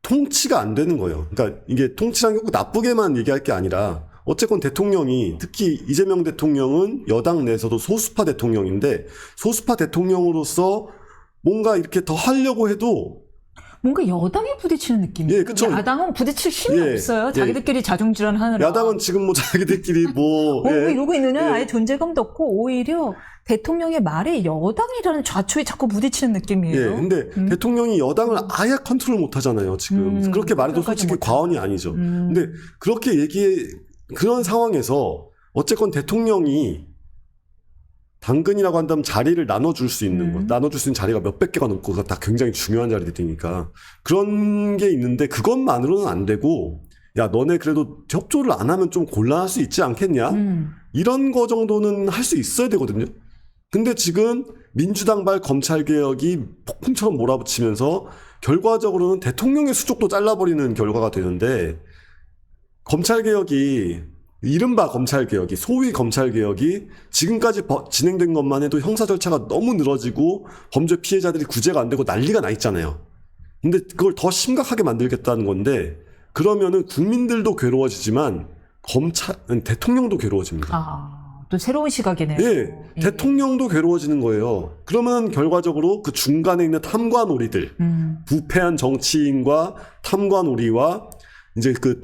통치가 안 되는 거예요. 그러니까 이게 통치라는 게 꼭 나쁘게만 얘기할 게 아니라 어쨌건 대통령이 특히 이재명 대통령은 여당 내에서도 소수파 대통령인데 소수파 대통령으로서 뭔가 이렇게 더 하려고 해도 뭔가 여당에 부딪히는 느낌이에요. 예, 그쵸. 야당은 부딪힐 힘이 없어요. 자기들끼리 자중질환 하느라. 야당은 지금 뭐 자기들끼리 뭐 이러고 있느냐 예. 아예 존재감도 없고 오히려 대통령의 말에 여당이라는 좌초에 자꾸 부딪히는 느낌이에요. 예, 근데 대통령이 여당을 아예 컨트롤 못 하잖아요, 지금. 그렇게 말해도 솔직히 과언이 아니죠. 근데 그렇게 그런 상황에서 어쨌건 대통령이 당근이라고 한다면 자리를 나눠줄 수 있는 것, 나눠줄 수 있는 자리가 몇백 개가 넘고 그거 다 굉장히 중요한 자리들이니까 그런 게 있는데 그것만으로는 안 되고 야 너네 그래도 협조를 안 하면 좀 곤란할 수 있지 않겠냐? 이런 거 정도는 할 수 있어야 되거든요. 근데 지금 민주당발 검찰개혁이 폭풍처럼 몰아붙이면서 결과적으로는 대통령의 수족도 잘라버리는 결과가 되는데 검찰개혁이 이른바 검찰개혁이 소위 검찰개혁이 지금까지 진행된 것만 해도 형사 절차가 너무 늘어지고 범죄 피해자들이 구제가 안 되고 난리가 나 있잖아요. 근데 그걸 더 심각하게 만들겠다는 건데 그러면은 국민들도 괴로워지지만 대통령도 괴로워집니다. 또 새로운 시각이네요. 예, 대통령도 괴로워지는 거예요. 그러면 결과적으로 그 중간에 있는 탐관오리들, 부패한 정치인과 탐관오리와 이제 그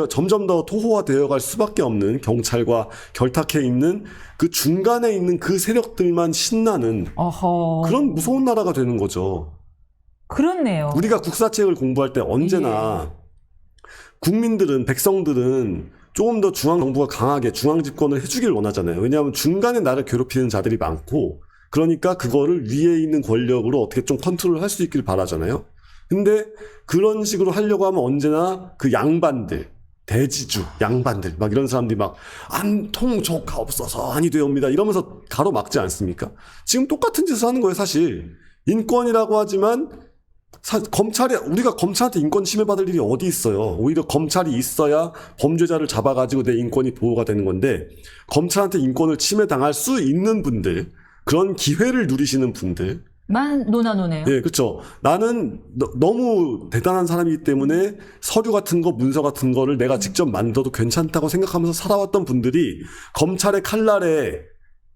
점점 더 토호화되어 갈 수밖에 없는 경찰과 결탁해 있는 그 중간에 있는 그 세력들만 신나는 그런 무서운 나라가 되는 거죠. 그렇네요. 우리가 국사책을 공부할 때 언제나 국민들은, 백성들은 조금 더 중앙정부가 강하게 중앙집권을 해주길 원하잖아요. 왜냐하면 중간에 나를 괴롭히는 자들이 많고 그러니까 그거를 위에 있는 권력으로 어떻게 좀 컨트롤 할 수 있길 바라잖아요. 근데 그런 식으로 하려고 하면 언제나 그 양반들, 대지주, 양반들 막 이런 사람들이 막 안통조카 없어서 아니 되옵니다 이러면서 가로막지 않습니까? 지금 똑같은 짓을 하는 거예요. 사실 인권이라고 하지만 우리가 검찰한테 인권 침해받을 일이 어디 있어요. 오히려 검찰이 있어야 범죄자를 잡아가지고 내 인권이 보호가 되는 건데 검찰한테 인권을 침해당할 수 있는 분들, 그런 기회를 누리시는 분들 만 논하노네요. 예, 그렇죠. 나는 너무 대단한 사람이기 때문에 서류 같은 거, 문서 같은 거를 내가 직접 만들어도 괜찮다고 생각하면서 살아왔던 분들이 검찰의 칼날에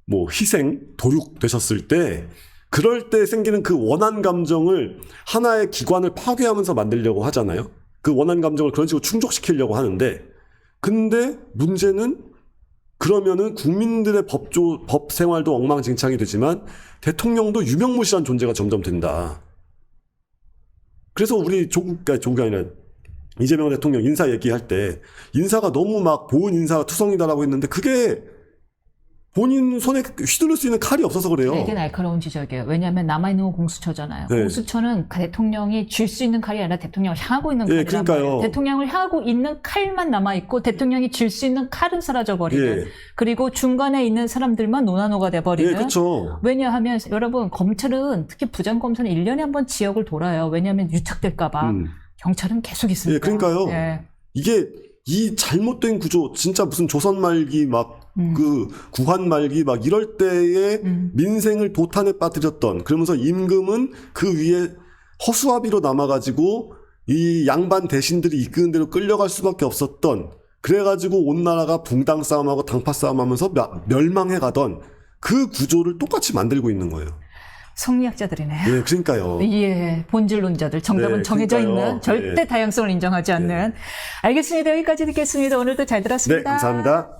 뭐 희생, 도륙되셨을 때 그럴 때 생기는 그 원한 감정을 하나의 기관을 파괴하면서 만들려고 하잖아요. 그 원한 감정을 그런 식으로 충족시키려고 하는데 근데 문제는 그러면은 국민들의 법 생활도 엉망진창이 되지만 대통령도 유명무실한 존재가 점점 된다. 그래서 우리 조국이 아니라 이재명 대통령 인사 얘기할 때 인사가 너무 막 보은 인사가 투성이다라고 했는데 그게 본인 손에 휘두를 수 있는 칼이 없어서 그래요. 되게 날카로운 지적이에요. 왜냐하면 남아있는 건 공수처잖아요. 네. 공수처는 대통령이 쥘 수 있는 칼이 아니라 대통령을 향하고 있는 칼이란 그러니까요. 말이에요. 대통령을 향하고 있는 칼만 남아있고 대통령이 쥘 수 있는 칼은 사라져버리는 그리고 중간에 있는 사람들만 노나노가 돼버리는 그렇죠. 왜냐하면 여러분 검찰은 특히 부장검사는 1년에 한 번 지역을 돌아요. 왜냐하면 유착될까봐. 경찰은 계속 있습니다. 그러니까요. 이게 이 잘못된 구조 진짜 무슨 조선 말기 막 그 구한 말기 막 이럴 때에 민생을 도탄에 빠뜨렸던, 그러면서 임금은 그 위에 허수아비로 남아가지고 이 양반 대신들이 이끄는 대로 끌려갈 수밖에 없었던, 그래가지고 온 나라가 붕당 싸움하고 당파 싸움하면서 멸망해가던 그 구조를 똑같이 만들고 있는 거예요. 성리학자들이네요. 예, 그러니까요. 예, 본질론자들. 정답은 네, 정해져 그러니까요. 있는, 절대 네. 다양성을 인정하지 않는. 알겠습니다. 여기까지 듣겠습니다. 오늘도 잘 네, 들었습니다. 감사합니다.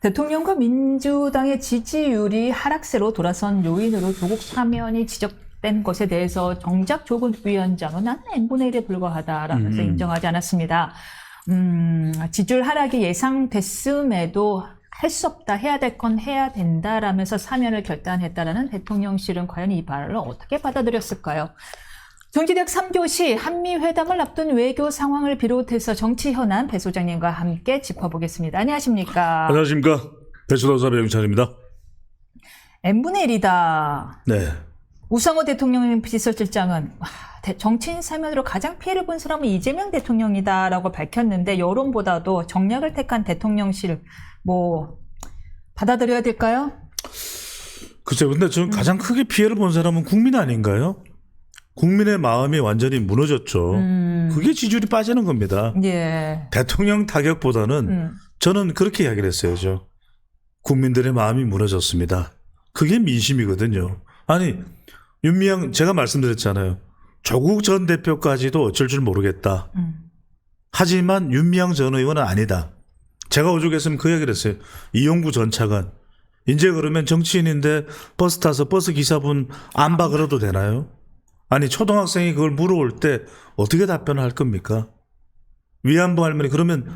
대통령과 민주당의 지지율이 하락세로 돌아선 요인으로 조국 사면이 지적된 것에 대해서 정작 조국 위원장은 나는 n분의 1에 불과하다라면서 인정하지 않았습니다. 지지율 하락이 예상됐음에도 할 수 없다, 해야 될 건 해야 된다라면서 사면을 결단했다라는 대통령실은 과연 이 발언을 어떻게 받아들였을까요? 정치대학 3교시 한미회담을 앞둔 외교 상황을 비롯해서 정치 현안 배 소장님과 함께 짚어보겠습니다. 안녕하십니까? 안녕하십니까. 배수도사 배영찬입니다. n분의 1이다. 네. 우상호 대통령 비서실장은 정치인 사면으로 가장 피해를 본 사람은 이재명 대통령이다라고 밝혔는데, 여론보다도 정략을 택한 대통령실 받아들여야 될까요? 글쎄요. 근데 저는 가장 크게 피해를 본 사람은 국민 아닌가요? 국민의 마음이 완전히 무너졌죠. 그게 지지율이 빠지는 겁니다. 예. 대통령 타격보다는 저는 그렇게 이야기를 했어요. 국민들의 마음이 무너졌습니다. 그게 민심이거든요. 아니, 윤미향, 제가 말씀드렸잖아요. 조국 전 대표까지도 어쩔 줄 모르겠다. 하지만 윤미향 전 의원은 아니다. 제가 오죽했으면 그 이야기를 했어요. 이용구 전 차관. 이제 그러면 정치인인데 버스 타서 버스 기사분 안 박으러도 되나요? 아니, 초등학생이 그걸 물어올 때 어떻게 답변을 할 겁니까? 위안부 할머니, 그러면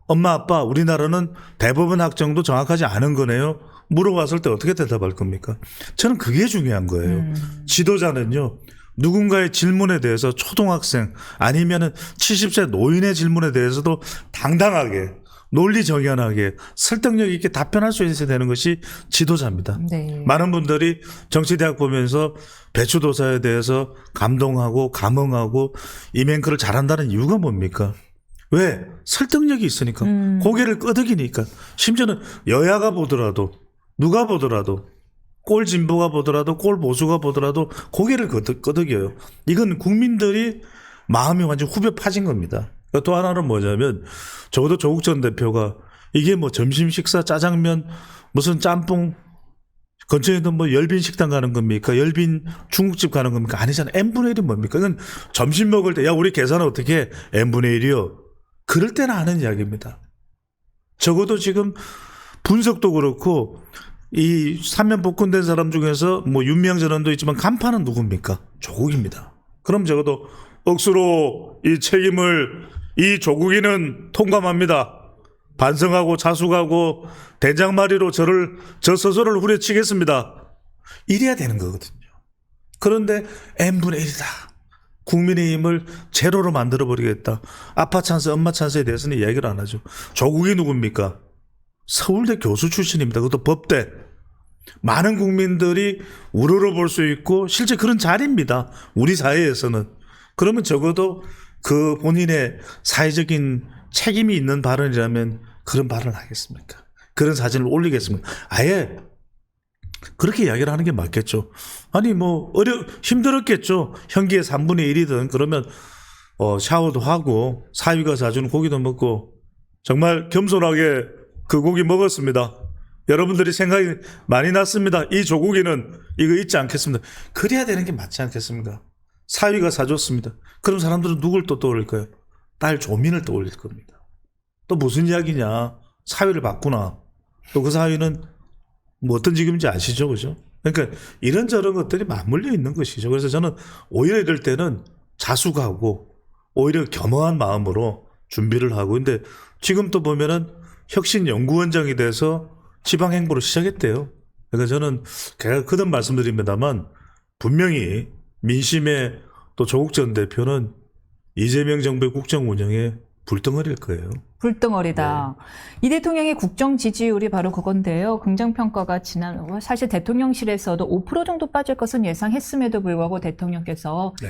엄마 아빠 우리나라는 대법원 확정도 정확하지 않은 거네요. 물어봤을 때 어떻게 대답할 겁니까? 저는 그게 중요한 거예요. 지도자는요, 누군가의 질문에 대해서 초등학생 아니면은 70세 노인의 질문에 대해서도 당당하게, 논리 정연하게, 설득력 있게 답변할 수 있어야 되는 것이 지도자입니다. 네. 많은 분들이 정치대학 보면서 배추도사에 대해서 감동하고 감흥하고 이맹크를 잘한다는 이유가 뭡니까? 왜? 설득력이 있으니까. 고개를 끄덕이니까. 심지어는 여야가 보더라도, 누가 보더라도, 꼴 진보가 보더라도, 꼴 보수가 보더라도 고개를 끄덕여요. 이건 국민들이 마음이 완전 후벼 파진 겁니다. 또 하나는 뭐냐면, 적어도 조국 전 대표가 이게 점심 식사 짜장면 무슨 짬뽕 근처에도 열빈 식당 가는 겁니까? 열빈 중국집 가는 겁니까? 아니잖아요. n분의 1이 뭡니까? 이건 점심 먹을 때, 야, 우리 계산 어떻게 해? n분의 1이요. 그럴 때는 하는 이야기입니다. 적어도 지금 분석도 그렇고, 이 사면 복권된 사람 중에서 윤미향 전 의원도 있지만 간판은 누굽니까? 조국입니다. 그럼 적어도 억수로 이 책임을 이 조국이는 통감합니다. 반성하고 자숙하고 대장마리로 저 스스로를 후려치겠습니다. 이래야 되는 거거든요. 그런데 n분의 1이다. 국민의힘을 제로로 만들어버리겠다. 아빠 찬스, 엄마 찬스에 대해서는 이야기를 안 하죠. 조국이 누굽니까? 서울대 교수 출신입니다. 그것도 법대. 많은 국민들이 우러러볼 수 있고 실제 그런 자리입니다. 우리 사회에서는. 그러면 적어도 그 본인의 사회적인 책임이 있는 발언이라면 그런 발언을 하겠습니까? 그런 사진을 올리겠습니까? 아예 그렇게 이야기를 하는 게 맞겠죠. 아니 힘들었겠죠. 현기의 3분의 1이든 그러면 샤워도 하고 사위가 사주는 고기도 먹고 정말 겸손하게 그 고기 먹었습니다. 여러분들이 생각이 많이 났습니다. 이 조국이는 이거 잊지 않겠습니다. 그래야 되는 게 맞지 않겠습니까? 사위가 사줬습니다. 그럼 사람들은 누굴 또 떠올릴까요? 딸 조민을 떠올릴 겁니다. 또 무슨 이야기냐? 사위를 바꾸나? 또 그 사위는 어떤 직업인지 아시죠? 그죠? 그러니까 이런저런 것들이 맞물려 있는 것이죠. 그래서 저는 오히려 이럴 때는 자숙하고 오히려 겸허한 마음으로 준비를 하고, 근데 지금 또 보면은 혁신연구원장이 돼서 지방행보를 시작했대요. 그러니까 저는 제가 그전 말씀드립니다만 분명히 민심의 또 조국 전 대표는 이재명 정부의 국정 운영에 불덩어릴 거예요. 불덩어리다. 이 대통령의 국정 지지율이 바로 그건데요. 긍정평가가 사실 대통령실에서도 5% 정도 빠질 것은 예상했음에도 불구하고 대통령께서 네.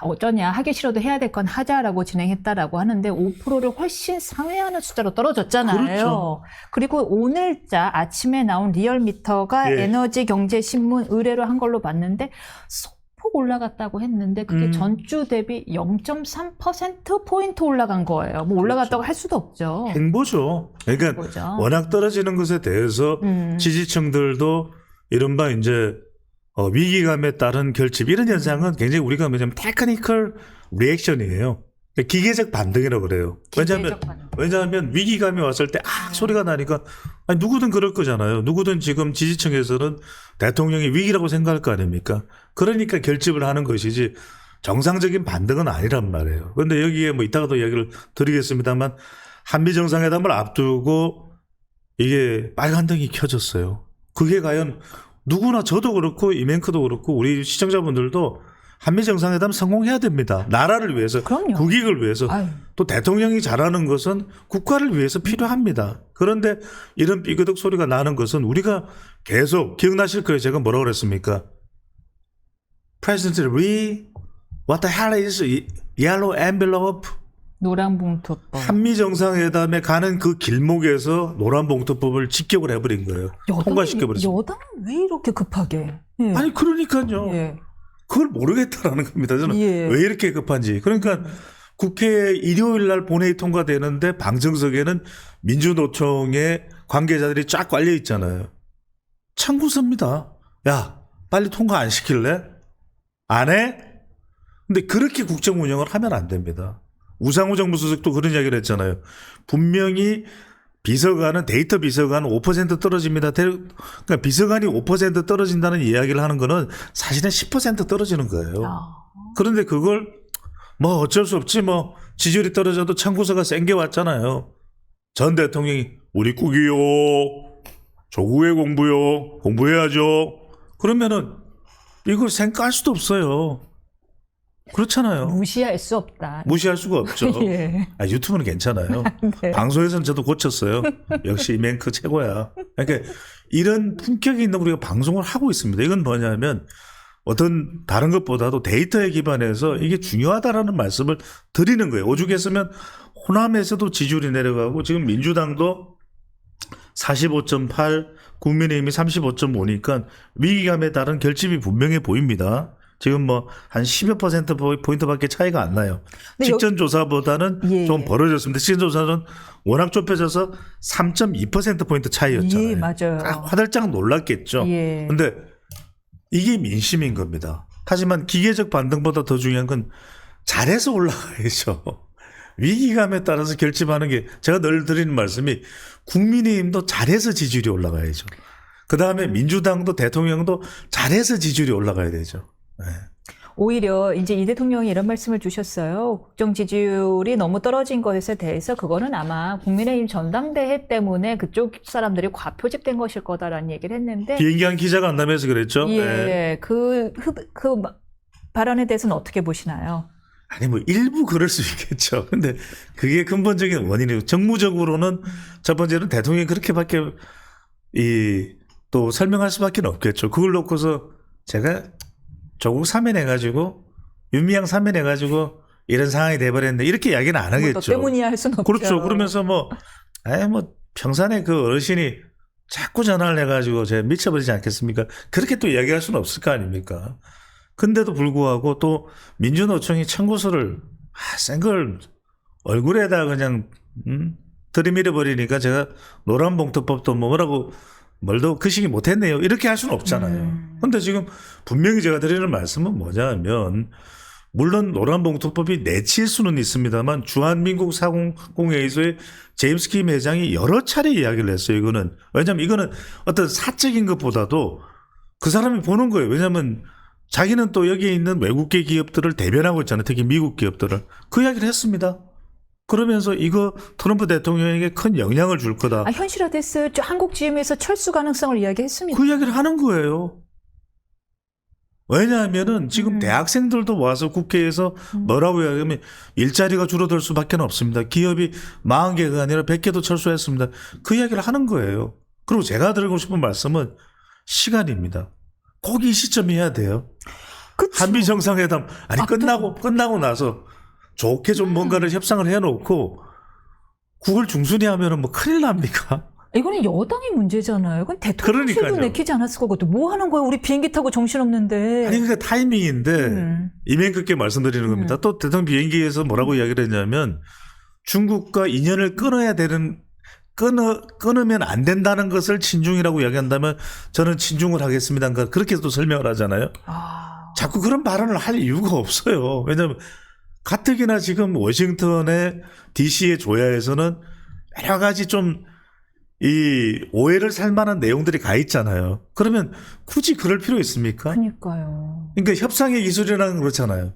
어쩌냐, 하기 싫어도 해야 될 건 하자라고 진행했다라고 하는데 5%를 훨씬 상회하는 숫자로 떨어졌잖아요. 그렇죠. 그리고 오늘자 아침에 나온 리얼미터가 예. 에너지경제신문 의뢰로 한 걸로 봤는데 소폭 올라갔다고 했는데 그게 전주 대비 0.3%포인트 올라간 거예요. 뭐 올라갔다고 할 수도 없죠. 행보죠. 그러니까 그렇죠. 워낙 떨어지는 것에 대해서 지지층들도 이른바 이제 위기감에 따른 결집 이런 현상은 굉장히 우리가 뭐냐면 테크니컬 리액션이에요. 기계적 반등이라고 그래요. 왜냐하면 위기감이 왔을 때 소리가 나니까 아니, 누구든 그럴 거잖아요. 누구든 지금 지지층에서는 대통령이 위기라고 생각할 거 아닙니까? 그러니까 결집을 하는 것이지 정상적인 반등은 아니란 말이에요. 그런데 여기에 뭐 이따가도 이야기를 드리겠습니다만 한미 정상회담을 앞두고 이게 빨간등이 켜졌어요. 그게 과연 누구나 저도 그렇고 이맹크도 그렇고 우리 시청자분들도 한미 정상회담 성공해야 됩니다. 나라를 위해서, 그럼요. 국익을 위해서. 아유. 또 대통령이 잘하는 것은 국가를 위해서 필요합니다. 그런데 이런 삐그덕 소리가 나는 것은 우리가 계속 기억나실 거예요. 제가 뭐라고 그랬습니까? President Lee, what the hell is yellow envelope? 노란 봉투법. 한미 정상회담에 가는 그 길목에서 노란 봉투법을 직격을 해버린 거예요. 통과시켜버렸어요. 여당은 왜 이렇게 급하게? 예. 아니 그러니까요. 예. 그걸 모르겠다라는 겁니다. 저는 예. 왜 이렇게 급한지. 그러니까 국회 일요일 날 본회의 통과되는데 방청석에는 민주노총의 관계자들이 쫙 깔려 있잖아요. 청구서입니다. 야, 빨리 통과 안 시킬래? 안 해? 근데 그렇게 국정 운영을 하면 안 됩니다. 우상호 정무수석도 그런 이야기를 했잖아요. 분명히 비서관은 데이터 비서관 5% 떨어집니다. 그러니까 비서관이 5% 떨어진다는 이야기를 하는 거는 사실은 10% 떨어지는 거예요. 그런데 그걸 뭐 어쩔 수 없지 뭐 지지율이 떨어져도 청구서가 센 게 왔잖아요. 전 대통령이 우리 국이요. 조국의 공부요. 공부해야죠. 그러면은 이걸 생각할 수도 없어요. 그렇잖아요. 무시할 수 없다. 무시할 수가 없죠. 예. 유튜브는 괜찮아요. 네. 방송에서는 저도 고쳤어요. 역시 맹크 최고야. 그러니까 이런 품격이 있는 우리가 방송을 하고 있습니다. 이건 뭐냐면 어떤 다른 것보다도 데이터에 기반해서 이게 중요하다라는 말씀을 드리는 거예요. 오죽했으면 호남에서도 지지율이 내려가고 지금 민주당도 45.8, 국민의힘이 35.5니까 위기감에 따른 결집이 분명해 보입니다. 지금 뭐 한 10여 퍼센트 포인트밖에 차이가 안 나요. 직전 조사보다는 예. 좀 벌어졌습니다. 직전 조사는 워낙 좁혀져서 3.2% 포인트 차이였잖아요. 예, 맞아요. 화들짝 놀랐겠죠. 예. 근데 이게 민심인 겁니다. 하지만 기계적 반등보다 더 중요한 건 잘해서 올라가야죠. 위기감에 따라서 결집하는 게 제가 늘 드리는 말씀이 국민의힘도 잘해서 지지율이 올라가야죠. 그다음에 민주당도 대통령도 잘해서 지지율이 올라가야 되죠. 네. 오히려 이제 이 대통령이 이런 말씀을 주셨어요. 국정 지지율이 너무 떨어진 것에 대해서 그거는 아마 국민의힘 전당대회 때문에 그쪽 사람들이 과표집된 것일 거다라는 얘기를 했는데 비행기 한 기자가 만나면서 그랬죠. 예, 네. 그 발언에 대해서는 어떻게 보시나요? 아니 뭐 일부 그럴 수 있겠죠. 근데 그게 근본적인 원인이에요. 정무적으로는 첫 번째는 대통령이 그렇게밖에 또 설명할 수밖에 없겠죠. 그걸 놓고서 제가 조국 사면해가지고 윤미향 사면해가지고 이런 상황이 돼버렸는데 이렇게 이야기는 안 하겠죠. 또 때문이야 할 수는 없죠. 그렇죠. 그러면서 뭐 평산에 그 어르신이 자꾸 전화를 해가지고 제가 미쳐버리지 않겠습니까? 그렇게 또 이야기할 수는 없을 거 아닙니까? 근데도 불구하고 또 민주노총이 청구서를 센 걸 얼굴에다 그냥 들이밀어 버리니까 제가 노란봉투법도 뭐라고 뭘도 그 시기 못했네요. 이렇게 할 수는 없잖아요. 근데 지금 분명히 제가 드리는 말씀은 뭐냐면 물론 노란봉투법이 내칠 수는 있습니다만 주한민국 사공회의소의 제임스 킴 회장이 여러 차례 이야기를 했어요. 이거는 왜냐하면 이거는 어떤 사적인 것보다도 그 사람이 보는 거예요. 왜냐하면 자기는 또 여기에 있는 외국계 기업들을 대변하고 있잖아요. 특히 미국 기업들을. 그 이야기를 했습니다. 그러면서 이거 트럼프 대통령에게 큰 영향을 줄 거다. 현실화됐어요. 한국 GM에서 철수 가능성을 이야기했습니다. 그 이야기를 하는 거예요. 왜냐하면은 지금 대학생들도 와서 국회에서 뭐라고 이야기하면 일자리가 줄어들 수밖에 없습니다. 기업이 40개가 아니라 100개도 철수했습니다. 그 이야기를 하는 거예요. 그리고 제가 드리고 싶은 말씀은 시간입니다. 꼭 이 시점에 해야 돼요. 그쵸. 한미 정상회담 아니 끝나고 나서 좋게 좀 뭔가를 협상을 해놓고 9월 중순에 하면은 뭐 큰일 납니까? 이거는 여당의 문제잖아요. 그건 대통령실도 그러니까요. 내키지 않았을 거거든. 뭐 하는 거야? 우리 비행기 타고 정신없는데. 아니 그러니까 타이밍인데 이명크께 말씀드리는 겁니다. 또 대통령 비행기에서 뭐라고 이야기를 했냐면 중국과 인연을 끊으면 안 된다는 것을 친중이라고 이야기한다면 저는 친중을 하겠습니다. 그렇게 또 설명을 하잖아요. 자꾸 그런 발언을 할 이유가 없어요. 왜냐하면 가뜩이나 지금 워싱턴의 DC의 조야에서는 여러 가지 좀 이 오해를 살 만한 내용들이 가 있잖아요. 그러면 굳이 그럴 필요 있습니까? 그러니까요. 그러니까 협상의 기술이라는 건 그렇잖아요.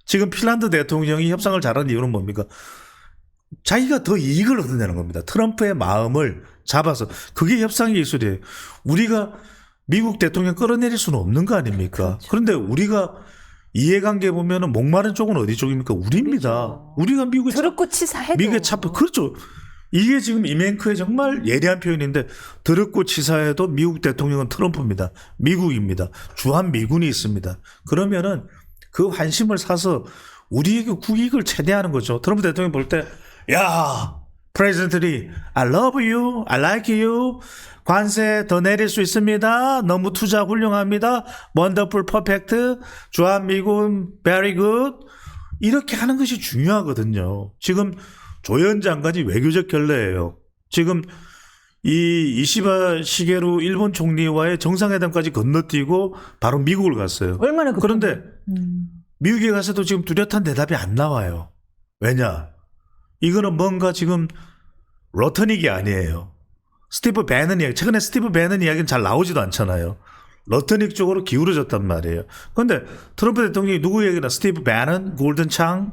지금 핀란드 대통령이 협상을 잘하는 이유는 뭡니까? 자기가 더 이익을 얻어내는 겁니다. 트럼프의 마음을 잡아서. 그게 협상의 기술이에요. 우리가 미국 대통령 끌어내릴 수는 없는 거 아닙니까? 그렇죠. 그런데 우리가 이해관계 보면은 목마른 쪽은 어디 쪽입니까? 우리입니다. 우리죠. 우리가 미국에 드럽고 치사해도. 미국에 잡혀. 그렇죠. 이게 지금 이명크의 정말 예리한 표현인데 더럽고 치사해도 미국 대통령은 트럼프입니다. 미국입니다. 주한 미군이 있습니다. 그러면은 그 환심을 사서 우리에게 국익을 최대하는 거죠. 트럼프 대통령이 볼 때 야, 프레지던트리 I love you, I like you. 관세 더 내릴 수 있습니다. 너무 투자 훌륭합니다. 원더풀 퍼펙트. 주한 미군 very good. 이렇게 하는 것이 중요하거든요. 지금 조현 장관이 외교적 결례예요. 지금 이 이시바 시게루 일본 총리와의 정상회담까지 건너뛰고 바로 미국을 갔어요. 얼마나 그런데 미국에 가서도 지금 뚜렷한 대답이 안 나와요. 왜냐? 이거는 뭔가 지금 러터닉이 아니에요. 스티브 배넌 이야기, 최근에 스티브 배넌 이야기는 잘 나오지도 않잖아요. 러터닉 쪽으로 기울어졌단 말이에요. 그런데 트럼프 대통령이 누구 얘기나 스티브 배넌, 골든 창,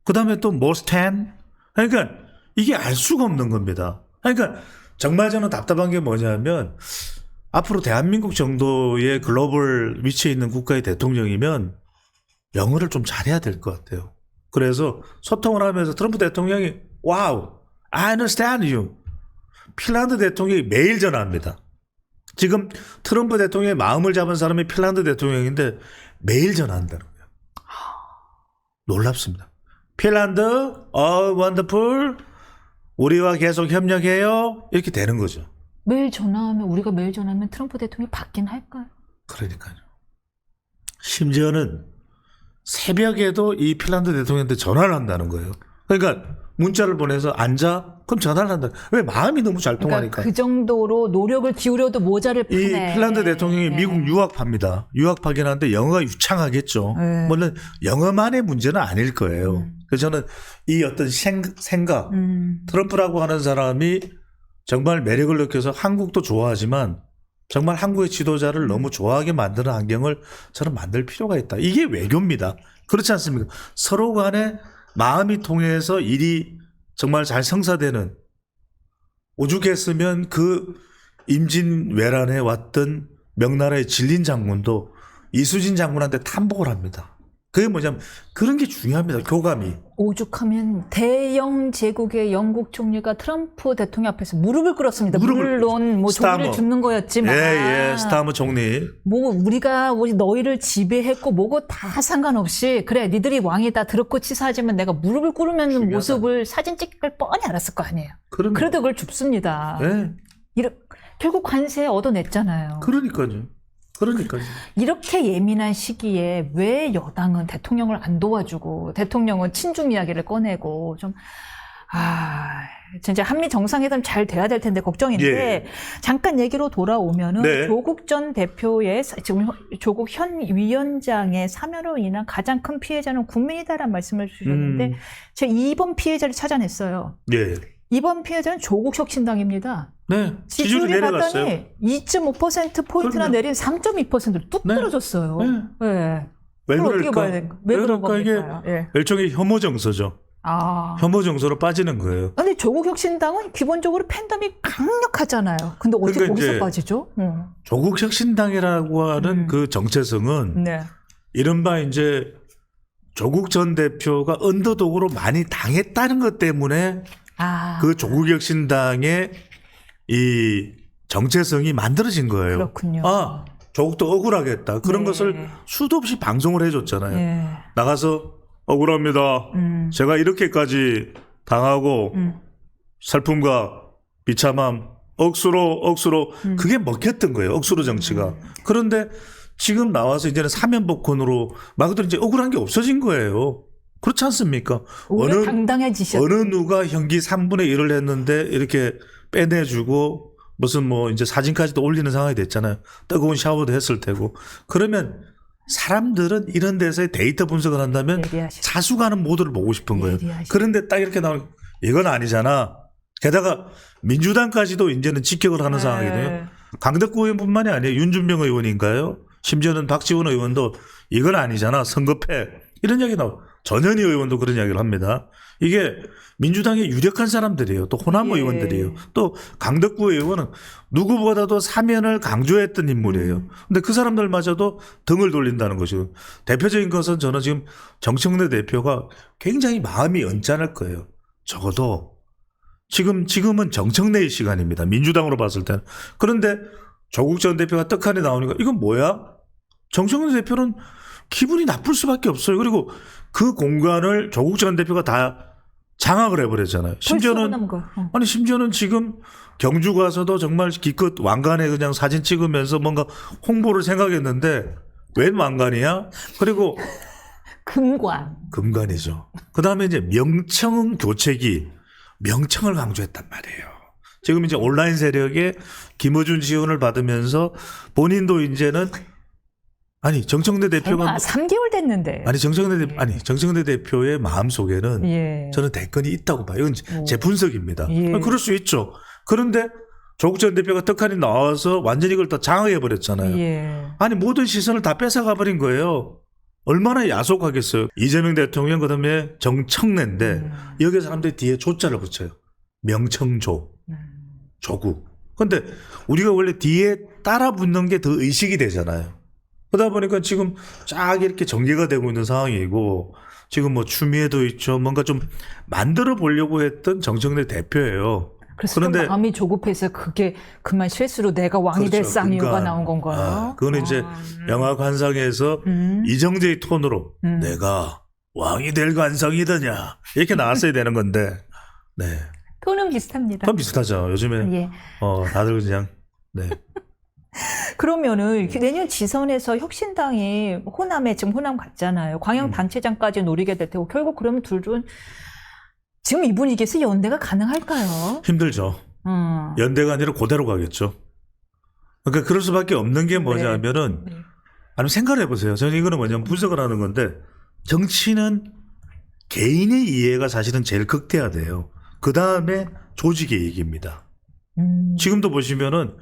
그 다음에 또 모스탄. 그러니까 이게 알 수가 없는 겁니다. 그러니까 정말 저는 답답한 게 뭐냐면 앞으로 대한민국 정도의 글로벌 위치에 있는 국가의 대통령이면 영어를 좀 잘해야 될 것 같아요. 그래서 소통을 하면서 트럼프 대통령이 와우, I understand you. 핀란드 대통령이 매일 전화합니다. 지금 트럼프 대통령의 마음을 잡은 사람이 핀란드 대통령인데 매일 전화한다는 거예요. 놀랍습니다. 핀란드, 원더풀, 우리와 계속 협력해요. 이렇게 되는 거죠. 우리가 매일 전화하면 트럼프 대통령이 받긴 할까요? 그러니까요. 심지어는 새벽에도 이 핀란드 대통령한테 전화를 한다는 거예요. 그러니까 문자를 보내서 앉아? 그럼 전화를 한다. 왜? 마음이 너무 잘 통하니까. 그러니까 그 정도로 노력을 기울여도 모자를 이 파네. 핀란드 대통령이 네. 미국 유학파입니다. 유학파긴 한데 영어가 유창하겠죠. 네. 물론 영어만의 문제는 아닐 거예요. 그래서 저는 이 어떤 생각, 트럼프라고 하는 사람이 정말 매력을 느껴서 한국도 좋아하지만 정말 한국의 지도자를 너무 좋아하게 만드는 환경을 저는 만들 필요가 있다. 이게 외교입니다. 그렇지 않습니까? 서로 간에 마음이 통해서 일이 정말 잘 성사되는, 오죽했으면 그 임진왜란에 왔던 명나라의 진린 장군도 이수진 장군한테 탄복을 합니다. 그게 뭐냐면 그런 게 중요합니다. 교감이. 오죽하면 대영 제국의 영국 총리가 트럼프 대통령 앞에서 무릎을 꿇었습니다. 무릎을 물론 뭐 스타머. 종이를 줍는 거였지만 예, 스타머 총리. 뭐 우리 너희를 지배했고 뭐고 다 상관없이 그래 니들이 왕이다 더럽고 치사하지만 내가 무릎을 꿇으면 중요하다. 모습을 사진 찍을 걸 뻔히 알았을 거 아니에요. 그러면. 그래도 그걸 줍습니다. 예. 결국 관세 얻어냈잖아요. 그러니까요. 이렇게 예민한 시기에 왜 여당은 대통령을 안 도와주고 대통령은 친중 이야기를 꺼내고 좀 진짜 한미 정상회담 잘 돼야 될 텐데 걱정인데 예. 잠깐 얘기로 돌아오면은 네. 조국 전 대표의 지금 조국 현 위원장의 사면으로 인한 가장 큰 피해자는 국민이다라는 말씀을 주셨는데 제가 2번 피해자를 찾아냈어요. 예. 2번 피해자는 조국 혁신당입니다. 네. 지지율이 내려갔어요. 봤더니 2.5%포인트나 그럼요. 내린 3.2%로 뚝 네. 떨어졌어요. 네. 네. 왜 그걸 어떻게 그럴까? 봐야 될까? 왜 그런 그럴까? 이게 겁니까? 예. 일종의 혐오 정서죠. 혐오 정서로 빠지는 거예요. 근데 조국 혁신당은 기본적으로 팬덤이 강력하잖아요. 근데 어떻게 그러니까 거기서 이제 빠지죠? 조국 혁신당이라고 하는 그 정체성은 네. 이른바 이제 조국 전 대표가 언더독으로 많이 당했다는 것 때문에 그 조국 혁신당의 이 정체성이 만들어진 거예요. 그렇군요. 아, 조국도 억울하겠다. 그런 네. 것을 수도 없이 방송을 해줬잖아요. 네. 나가서 억울합니다. 제가 이렇게까지 당하고 슬픔과 비참함, 억수로 그게 먹혔던 거예요. 억수로 정치가. 그런데 지금 나와서 이제는 사면복권으로 말 그대로 이제 억울한 게 없어진 거예요. 그렇지 않습니까? 오히려 당당해지셨어요. 어느 누가 형기 3분의 1을 했는데 이렇게 빼내주고 무슨 뭐 이제 사진까지도 올리는 상황이 됐잖아요. 뜨거운 샤워도 했을 테고. 그러면 사람들은 이런 데서 데이터 분석을 한다면 예리하시죠. 사수가는 모두를 보고 싶은 거예요. 예리하시죠. 그런데 딱 이렇게 나오면 이건 아니잖아. 게다가 민주당까지도 이제는 직격을 하는 상황이거든요. 강덕구 의원뿐만이 아니에요. 윤준병 의원인가요? 심지어는 박지원 의원도 이건 아니잖아. 선거패. 이런 이야기 나오고. 전현희 의원도 그런 이야기를 합니다. 이게 민주당의 유력한 사람들이에요. 또 호남의 의원들이에요. 또 강덕구 의원은 누구보다도 사면을 강조했던 인물이에요. 근데 그 사람들마저도 등을 돌린다는 것이고 대표적인 것은 저는 지금 정청래 대표가 굉장히 마음이 언짢을 거예요. 적어도 지금은 정청래의 시간입니다. 민주당으로 봤을 때는. 그런데 조국 전 대표가 떡하니 나오니까 이건 뭐야? 정청래 대표는 기분이 나쁠 수밖에 없어요. 그리고 그 공간을 조국 전 대표가 다 장악을 해버렸잖아요. 심지어는 지금 경주 가서도 정말 기껏 왕관에 그냥 사진 찍으면서 뭔가 홍보를 생각했는데 웬 왕관이야? 그리고 금관이죠. 그 다음에 이제 명청 교체기, 명청을 강조했단 말이에요. 지금 이제 온라인 세력의 김어준 지원을 받으면서 본인도 이제는 정청래 대표가 3개월 됐는데. 정청래 대표의 마음 속에는 저는 대권이 있다고 봐요. 이건 제 분석입니다. 그럴 수 있죠. 그런데 조국 전 대표가 떡하니 나와서 완전히 이걸 다 장악해 버렸잖아요. 모든 시선을 다 뺏어가 버린 거예요. 얼마나 야속하겠어요. 이재명 대통령 그다음에 정청래인데 여기 사람들이 뒤에 조자를 붙여요. 명청조, 조국. 그런데 우리가 원래 뒤에 따라 붙는 게 더 의식이 되잖아요. 그러다 보니까 지금 쫙 이렇게 전개가 되고 있는 상황이고 지금 뭐 추미애도 있죠. 뭔가 좀 만들어 보려고 했던 정청래 대표예요. 그런데 마음이 조급해서 그게 그만 실수로 내가 왕이 될 쌍이유가 나온 건가요? 그거는 이제 영화 관상에서 이정재의 톤으로 내가 왕이 될 관상이더냐 이렇게 나왔어야 되는 건데 톤은 비슷합니다. 톤 비슷하죠. 요즘에 다들 그냥 그러면은 내년 지선에서 혁신당이 호남에 지금 호남 갔잖아요. 광양 단체장까지 노리게 될 테고 결국 그러면 둘은 지금 이 분위기에서 연대가 가능할까요? 힘들죠. 연대가 아니라 그대로 가겠죠. 그러니까 그럴 수밖에 없는 게 뭐냐면은 아니 생각을 해보세요. 저는 이거는 뭐냐면 분석을 하는 건데 정치는 개인의 이해가 사실은 제일 극대화돼요. 그 다음에 조직의 이익입니다. 지금도 보시면은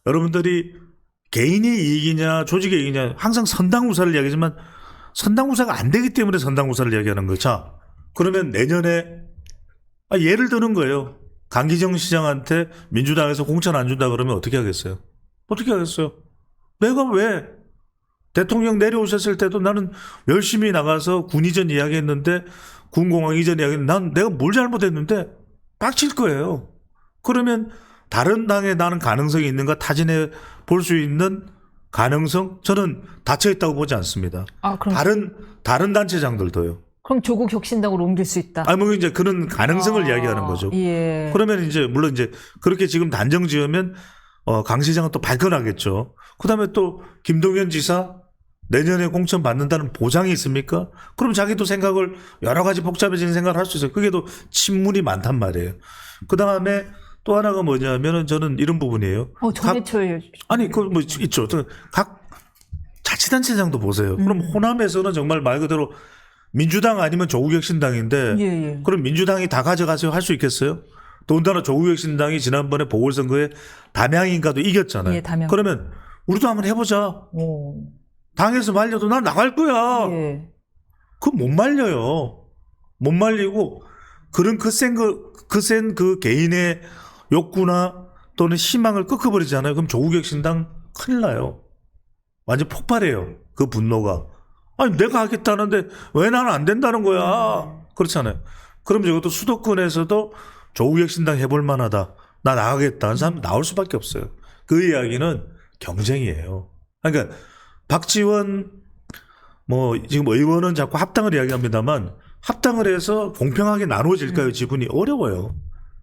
여러분들이 개인의 이익이냐 조직의 이익이냐 항상 선당우사를 이야기하지만 선당우사가 안 되기 때문에 선당우사를 이야기하는 거죠. 자, 그러면 내년에 예를 드는 거예요. 강기정 시장한테 민주당에서 공천 안 준다 그러면 어떻게 하겠어요? 어떻게 하겠어요? 내가 왜 대통령 내려오셨을 때도 나는 열심히 나가서 군 이전 이야기했는데 군공항 이전 이야기했는데 내가 뭘 잘못했는데 빡칠 거예요. 그러면 다른 당에 나는 가능성이 있는가 타진해 볼 수 있는 가능성 저는 닫혀 있다고 보지 않습니다. 그럼 다른 단체장들도요. 그럼 조국 혁신당으로 옮길 수 있다. 뭐 이제 그런 가능성을 이야기하는 거죠. 그러면 이제 물론 이제 그렇게 지금 단정 지으면 강 시장은 또 발끈하겠죠. 그다음에 또 김동연 지사 내년에 공천 받는다는 보장이 있습니까? 그럼 자기도 생각을 여러 가지 복잡해진 생각을 할 수 있어요. 그게 또 친문이 많단 말이에요. 그다음에 또 하나가 뭐냐면은 저는 이런 부분이에요. 전해철. 뭐 있죠. 각 자치단체장도 보세요. 그럼 호남에서는 정말 말 그대로 민주당 아니면 조국혁신당인데 그럼 민주당이 다 가져가세요 할 수 있겠어요? 더군다나 조국혁신당이 지난번에 보궐선거에 담양인가도 이겼잖아요. 담양. 그러면 우리도 한번 해보자. 당에서 말려도 난 나갈 거야. 그거 못 말려요. 못 말리고 그런 그센 그 개인의 욕구나 또는 희망을 꺾어버리잖아요. 그럼 조국혁신당 큰일 나요. 완전 폭발해요. 그 분노가. 아니 내가 하겠다는데 왜 나는 안 된다는 거야. 그렇잖아요. 그럼 이것도 수도권에서도 조국혁신당 해볼 만하다. 나 나가겠다 하는 사람 나올 수밖에 없어요. 그 이야기는 경쟁이에요. 그러니까 박지원 뭐 지금 의원은 자꾸 합당을 이야기합니다만 합당을 해서 공평하게 나눠질까요? 지분이 어려워요.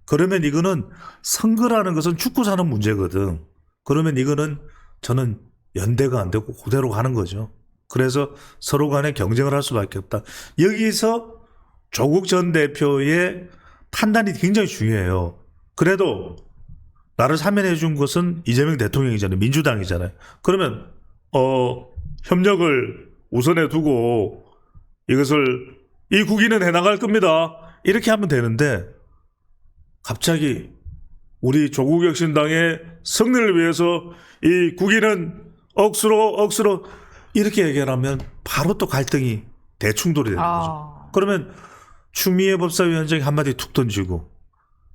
그러면 이거는 선거라는 것은 죽고 사는 문제거든. 그러면 이거는 저는 연대가 안 되고 그대로 가는 거죠. 그래서 서로 간에 경쟁을 할 수밖에 없다. 여기서 조국 전 대표의 판단이 굉장히 중요해요. 그래도 나를 사면해 준 것은 이재명 대통령이잖아요. 민주당이잖아요. 그러면 협력을 우선에 두고 이것을 이 국위는 해나갈 겁니다. 이렇게 하면 되는데 갑자기 우리 조국혁신당의 승리를 위해서 이 국위는 억수로 이렇게 얘기하면 바로 또 갈등이 대충돌이 되는 거죠. 그러면 추미애 법사위원장이 한마디 툭 던지고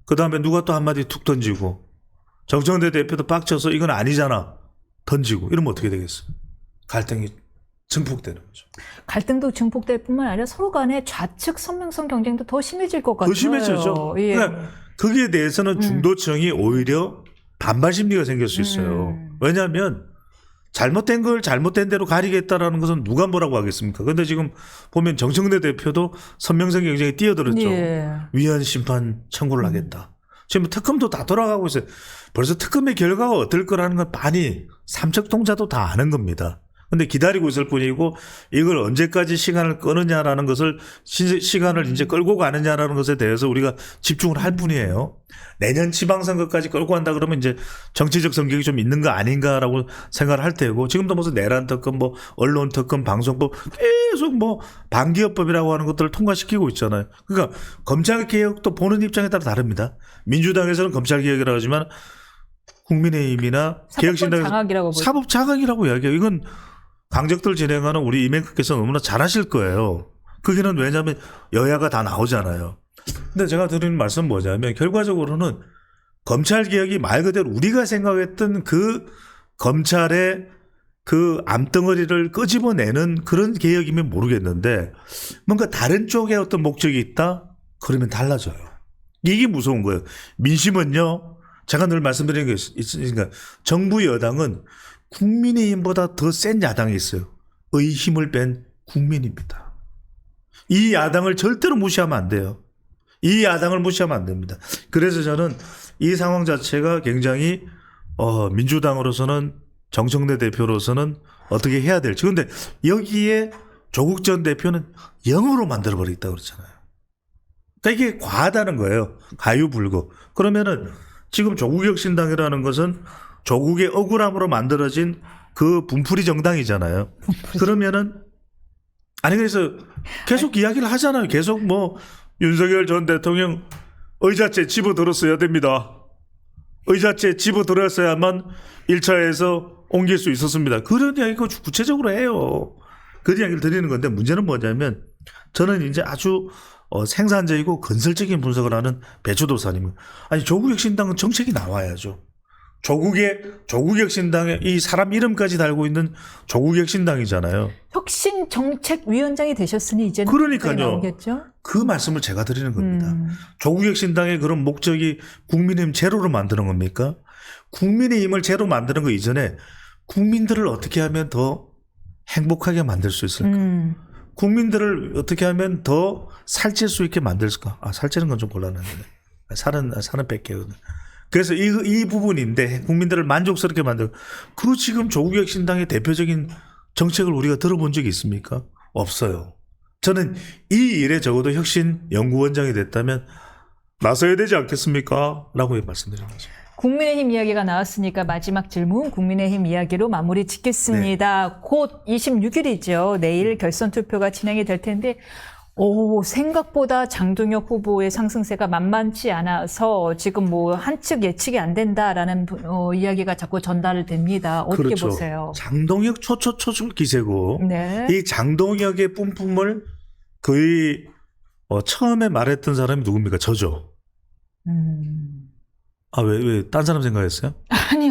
그 다음에 누가 또 한마디 툭 던지고 정청래 대표도 빡쳐서 이건 아니잖아 던지고 이러면 어떻게 되겠어요? 갈등이 증폭되는 거죠. 갈등도 증폭될 뿐만 아니라 서로 간의 좌측 선명성 경쟁도 더 심해질 것 같아요. 더 심해지죠. 예. 그러니까 거기에 대해서는 중도층이 오히려 반발 심리가 생길 수 있어요. 왜냐하면 잘못된 걸 잘못된 대로 가리겠다라는 것은 누가 뭐라고 하겠습니까? 그런데 지금 보면 정청래 대표도 선명성 경쟁에 뛰어들었죠. 예. 위헌 심판 청구를 하겠다. 지금 특검도 다 돌아가고 있어요. 벌써 특검의 결과가 어떨 거라는 건 많이 삼척동자도 다 아는 겁니다. 근데 기다리고 있을 뿐이고 이걸 언제까지 시간을 끄느냐라는 것을 시간을 이제 끌고 가느냐라는 것에 대해서 우리가 집중을 할 뿐이에요. 내년 지방선거까지 끌고 간다 그러면 이제 정치적 성격이 좀 있는 거 아닌가라고 생각을 할 테고 지금도 무슨 내란 특검 뭐 언론 특검 방송법 계속 뭐 반기업법이라고 하는 것들을 통과시키고 있잖아요. 그러니까 검찰 개혁도 보는 입장에 따라 다릅니다. 민주당에서는 검찰 개혁이라고 하지만 국민의힘이나 개혁신당에서 장악이라고 사법 장악이라고 이야기해요. 이건 강적들 진행하는 우리 이명박께서 너무나 잘하실 거예요. 그게는 왜냐하면 여야가 다 나오잖아요. 근데 제가 드리는 말씀은 뭐냐면 결과적으로는 검찰개혁이 말 그대로 우리가 생각했던 그 검찰의 그 암덩어리를 끄집어내는 그런 개혁이면 모르겠는데 뭔가 다른 쪽에 어떤 목적이 있다? 그러면 달라져요. 이게 무서운 거예요. 민심은요. 제가 늘 말씀드리는 게 있으니까 정부 여당은 국민의힘보다 더 센 야당이 있어요. 의 힘을 뺀 국민입니다. 이 야당을 절대로 무시하면 안 돼요. 이 야당을 무시하면 안 됩니다. 그래서 저는 이 상황 자체가 굉장히 민주당으로서는 정청래 대표로서는 어떻게 해야 될지. 그런데 여기에 조국 전 대표는 영으로 만들어버리겠다고 그러잖아요. 그러니까 이게 과하다는 거예요. 가유불고. 그러면은 지금 조국혁신당이라는 것은 조국의 억울함으로 만들어진 그 분풀이 정당이잖아요. 그러면은 아니 그래서 계속 이야기를 하잖아요. 계속 뭐 윤석열 전 대통령 의자째 집어들었어야 됩니다. 의자째 집어들었어야만 1차에서 옮길 수 있었습니다. 그런 이야기 구체적으로 해요. 그 이야기를 드리는 건데 문제는 뭐냐면 저는 이제 아주 생산적이고 건설적인 분석을 하는 배추도사님. 아니 조국혁신당은 정책이 나와야죠. 조국혁신당에 이 사람 이름까지 달고 있는 조국혁신당이잖아요. 혁신정책위원장이 되셨으니 이제는 그러니까요. 나오겠죠? 그 말씀을 제가 드리는 겁니다. 조국혁신당의 그런 목적이 국민의힘 제로로 만드는 겁니까? 국민의힘을 제로 만드는 거 이전에 국민들을 어떻게 하면 더 행복하게 만들 수 있을까? 국민들을 어떻게 하면 더 살찔 수 있게 만들까? 살찌는 건 좀 곤란한데. 살은 뺄게요. 그래서 이 부분인데 국민들을 만족스럽게 만들고 그 지금 조국혁신당의 대표적인 정책을 우리가 들어본 적이 있습니까? 없어요. 저는 이 일에 적어도 혁신연구원장이 됐다면 나서야 되지 않겠습니까? 라고 말씀드리는 거죠. 국민의힘 이야기가 나왔으니까 마지막 질문 국민의힘 이야기로 마무리 짓겠습니다. 곧 26일이죠. 내일 결선 투표가 진행이 될 텐데 생각보다 장동혁 후보의 상승세가 만만치 않아서 지금 뭐 한측 예측이 안 된다라는 이야기가 자꾸 전달됩니다. 어떻게 그렇죠. 보세요? 장동혁 초초 기세고 네. 이 장동혁의 뿜뿜을 거의 처음에 말했던 사람이 누굽니까? 저죠. 아, 왜, 딴 사람 생각했어요? 아니,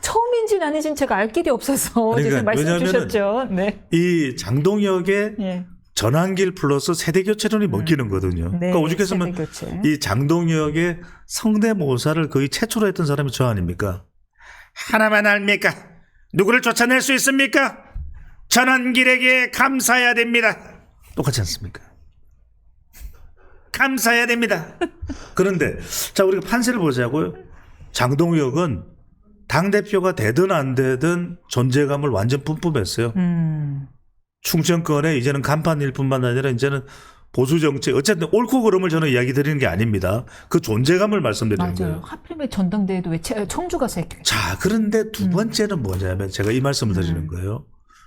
처음인지 아닌지는 제가 알 길이 없어서 아니, 지금 그러니까 말씀 왜냐하면은 주셨죠. 네. 이 장동혁의 예. 전환길 플러스 세대교체론이 먹히는 거거든요. 네, 그러니까 오죽했으면 세대교체. 이 장동혁의 성대모사를 거의 최초로 했던 사람이 저 아닙니까? 하나만 압니까? 누구를 쫓아낼 수 있습니까? 전환길에게 감사해야 됩니다. 똑같지 않습니까? 감사해야 됩니다. 그런데 자, 우리가 판세를 보자고요. 장동혁은 당대표가 되든 안 되든 존재감을 완전 뿜뿜했어요. 충청권에 이제는 간판일 뿐만 아니라 이제는 보수 정책, 어쨌든 옳고 그름을 저는 이야기 드리는 게 아닙니다. 그 존재감을 말씀드리는 맞아요. 거예요. 하필이면 전당대회도 왜 청주 가서 했겠죠. 자, 그런데 두 번째는 뭐냐면 제가 이 말씀을 드리는 거예요.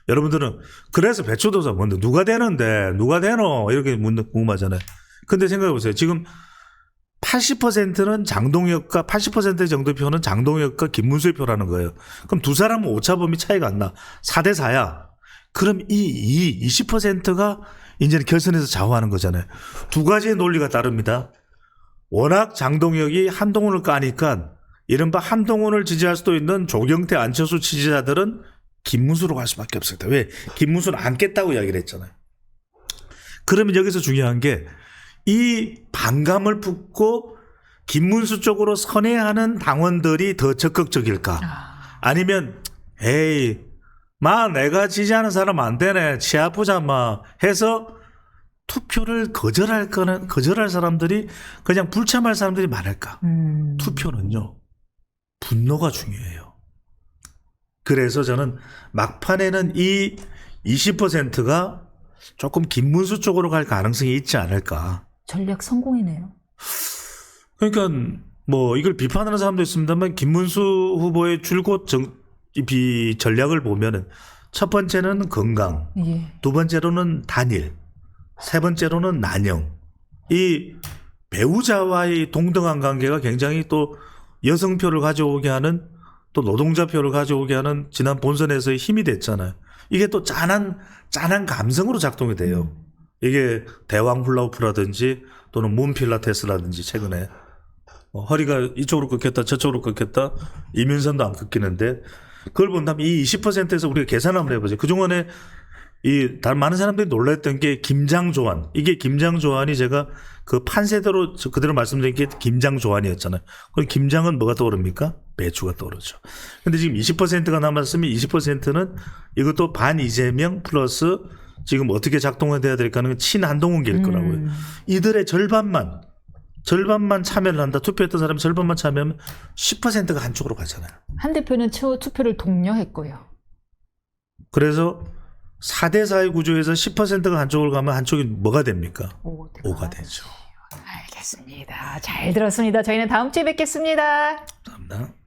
여러분들은 그래서 배추도사 뭔데 누가 되는데 누가 되노 이렇게 궁금하잖아요. 근데 생각해 보세요. 지금 80%는 장동혁과 80% 정도 표는 장동혁과 김문수의 표라는 거예요. 그럼 두 사람은 오차범위 차이가 안 나. 4대 4야. 그럼 이 20%가 이제는 결선에서 좌우하는 거잖아요. 두 가지의 논리가 다릅니다. 워낙 장동혁이 한동훈을 까니까 이른바 한동훈을 지지할 수도 있는 조경태, 안철수 지지자들은 김문수로 갈 수밖에 없습니다. 왜? 김문수는 안 깼다고 이야기를 했잖아요. 그러면 여기서 중요한 게 이 반감을 품고 김문수 쪽으로 선회하는 당원들이 더 적극적일까? 아니면 에이 내가 지지하는 사람 안 되네 치아프자 해서 투표를 거절할 사람들이 그냥 불참할 사람들이 많을까? 투표는요 분노가 중요해요. 그래서 저는 막판에는 이 20%가 조금 김문수 쪽으로 갈 가능성이 있지 않을까. 전략 성공이네요. 그러니까 뭐 이걸 비판하는 사람도 있습니다만 김문수 후보의 줄곧 전략을 보면은 첫 번째는 건강, 예. 두 번째로는 단일, 세 번째로는 난영. 이 배우자와의 동등한 관계가 굉장히 또 여성표를 가져오게 하는 또 노동자표를 가져오게 하는 지난 본선에서의 힘이 됐잖아요. 이게 또 짠한 감성으로 작동이 돼요. 이게 대왕 훌라후프라든지 또는 문 필라테스라든지 최근에 허리가 이쪽으로 꺾였다 저쪽으로 꺾였다 이민선도 안 꺾이는데 그걸 본다면 이 20%에서 우리가 계산 한번 해보죠. 그동안에 많은 사람들이 놀랐던 게 김장조안. 이게 김장조안이 제가 그 판세대로 그대로 말씀드린 게 김장조안이었잖아요. 그럼 김장은 뭐가 떠오릅니까? 배추가 떠오르죠. 근데 지금 20%가 남았으면 20%는 이것도 반 이재명 플러스 지금 어떻게 작동해야 될까 하는 친한동훈계일 거라고요. 이들의 절반만 참여를 한다. 투표했던 사람이 절반만 참여하면 10%가 한쪽으로 가잖아요. 한 대표는 투표를 독려했고요. 그래서 4대 4의 구조에서 10%가 한쪽으로 가면 한쪽이 뭐가 됩니까? 5가 되죠. 알겠습니다. 잘 들었습니다. 저희는 다음 주에 뵙겠습니다. 감사합니다.